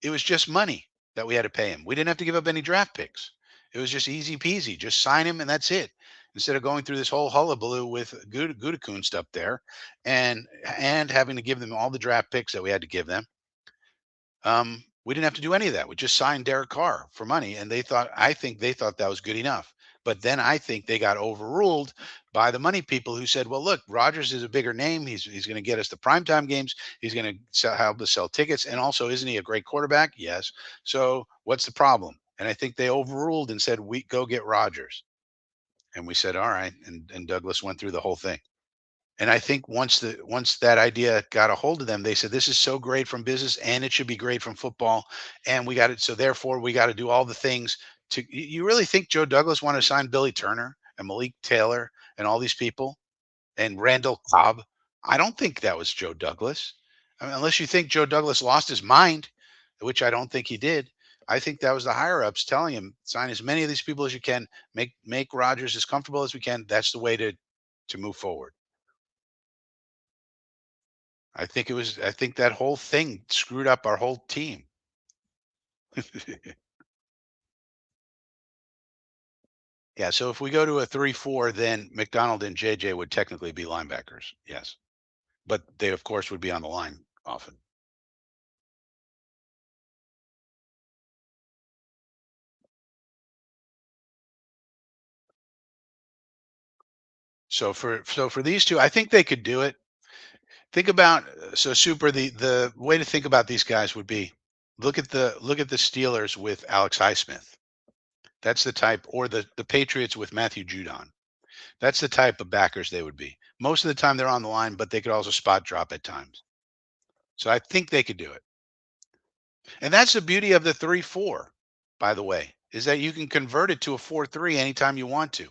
it was just money that we had to pay him. We didn't have to give up any draft picks. It was just easy peasy. Just sign him and that's it. Instead of going through this whole hullabaloo with Gutekunst up there, and having to give them all the draft picks that we had to give them, we didn't have to do any of that. We just signed Derek Carr for money, and I think they thought that was good enough. But then I think they got overruled by the money people who said, "Well, look, Rodgers is a bigger name. He's going to get us the primetime games. He's going to help us sell tickets, and also, isn't he a great quarterback? Yes. So what's the problem?" And I think they overruled and said, "We go get Rodgers." And we said, "All right." And Douglas went through the whole thing. And I think once that idea got a hold of them, they said, "This is so great from business, and it should be great from football, and we got it. So therefore, we got to do all the things to." You really think Joe Douglas wanted to sign Billy Turner and Malik Taylor and all these people and Randall Cobb? I don't think that was Joe Douglas. I mean, unless you think Joe Douglas lost his mind, which I don't think he did. I think that was the higher ups telling him, sign as many of these people as you can, make Rodgers as comfortable as we can. That's the way to move forward. I think that whole thing screwed up our whole team. Yeah, so if we go to a 3-4, then McDonald and JJ would technically be linebackers. Yes. But they of course would be on the line often. So for these two, I think they could do it. Think about so super the way to think about these guys would be look at the Steelers with Alex Highsmith. That's the type, or the Patriots with Matthew Judon. That's the type of backers they would be. Most of the time they're on the line, but they could also spot drop at times. So I think they could do it. And that's the beauty of the 3-4, by the way, is that you can convert it to a 4-3 anytime you want to.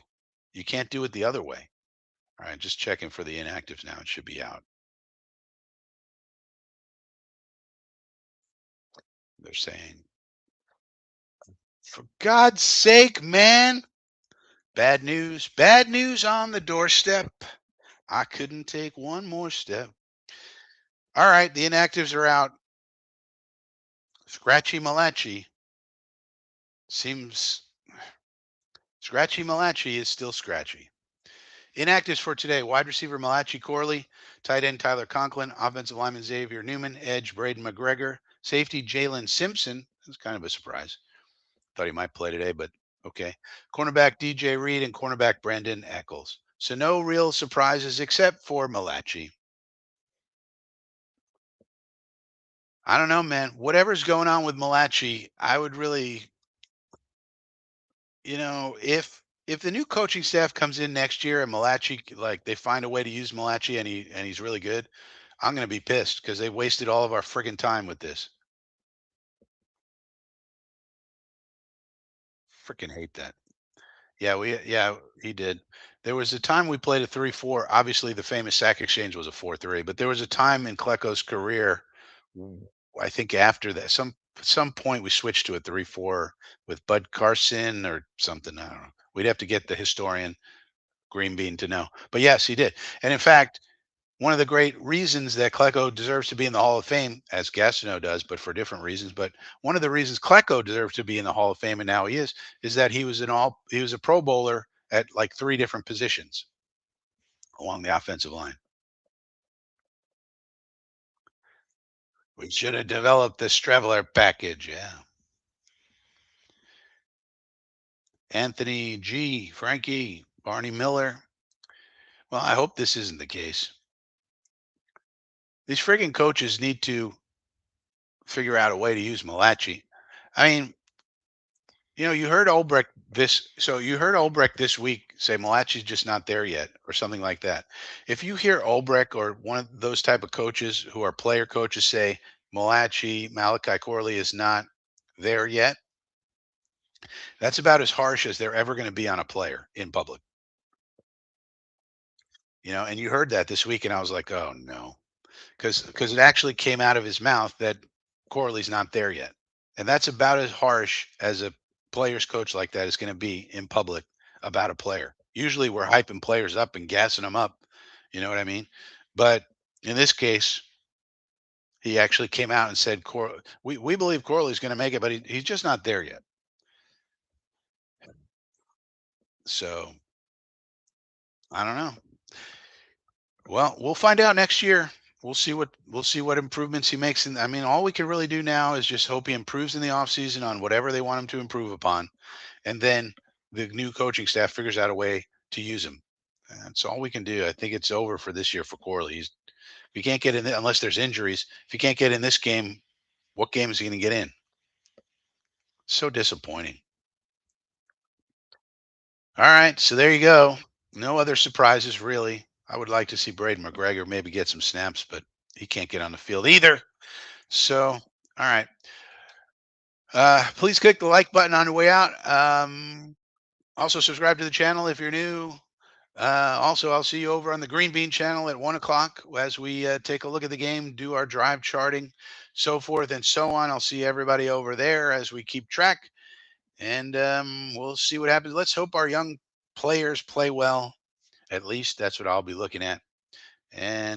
You can't do it the other way. All right, just checking for the inactives now. It should be out. They're saying, for God's sake, man. Bad news on the doorstep. I couldn't take one more step. All right, the inactives are out. Scratchy Malachi seems Scratchy Malachi is still scratchy. Inactives for today: wide receiver Malachi Corley, tight end Tyler Conklin, offensive lineman Xavier Newman, edge Braden McGregor, safety Jalen Simpson. That's kind of a surprise. Thought he might play today, but okay. Cornerback DJ Reed and cornerback Brandon Eccles. So no real surprises except for Malachi. I don't know, man. Whatever's going on with Malachi, I would really, if the new coaching staff comes in next year and Malachi, like they find a way to use Malachi and he's really good, I'm gonna be pissed because they wasted all of our friggin' time with this. Freaking hate that. Yeah, he did. There was a time we played a 3-4. Obviously, the famous sack exchange was a 4-3, but there was a time in Klecko's career, I think after that, some point we switched to a 3-4 with Bud Carson or something. I don't know. We'd have to get the historian Green Bean to know. But yes, he did. And in fact, one of the great reasons that Klecko deserves to be in the Hall of Fame, as Gastineau does, but for different reasons. But one of the reasons Klecko deserves to be in the Hall of Fame, and now he is that he was a Pro Bowler at like three different positions along the offensive line. We should have developed the Streveler package. Yeah. Anthony G, Frankie, Barney Miller. Well, I hope this isn't the case. These friggin' coaches need to figure out a way to use Malachi. I mean, you heard Olbrecht you heard Olbrecht this week say Malachi's just not there yet, or something like that. If you hear Olbrecht or one of those type of coaches who are player coaches say Malachi Corley is not there yet, that's about as harsh as they're ever going to be on a player in public. And you heard that this week, and I was like, oh no, because it actually came out of his mouth that Corley's not there yet. And that's about as harsh as a player's coach like that is going to be in public about a player. Usually we're hyping players up and gassing them up. You know what I mean? But in this case, he actually came out and said, we believe Corley's going to make it, but he's just not there yet. So I don't know. Well, we'll find out next year. We'll see what improvements he makes. And I mean, all we can really do now is just hope he improves in the offseason on whatever they want him to improve upon. And then the new coaching staff figures out a way to use him. That's all we can do. I think it's over for this year for Corley. If you can't get in unless there's injuries. If you can't get in this game, what game is he going to get in? So disappointing. All right, so there you go. No other surprises really. I would like to see Braden McGregor maybe get some snaps, but he can't get on the field either. So, all right. Please click the like button on the way out. Also, subscribe to the channel if you're new. Also, I'll see you over on the Green Bean channel at 1 o'clock as we take a look at the game, do our drive charting, so forth and so on. I'll see everybody over there as we keep track, and we'll see what happens. Let's hope our young players play well. At least that's what I'll be looking at. And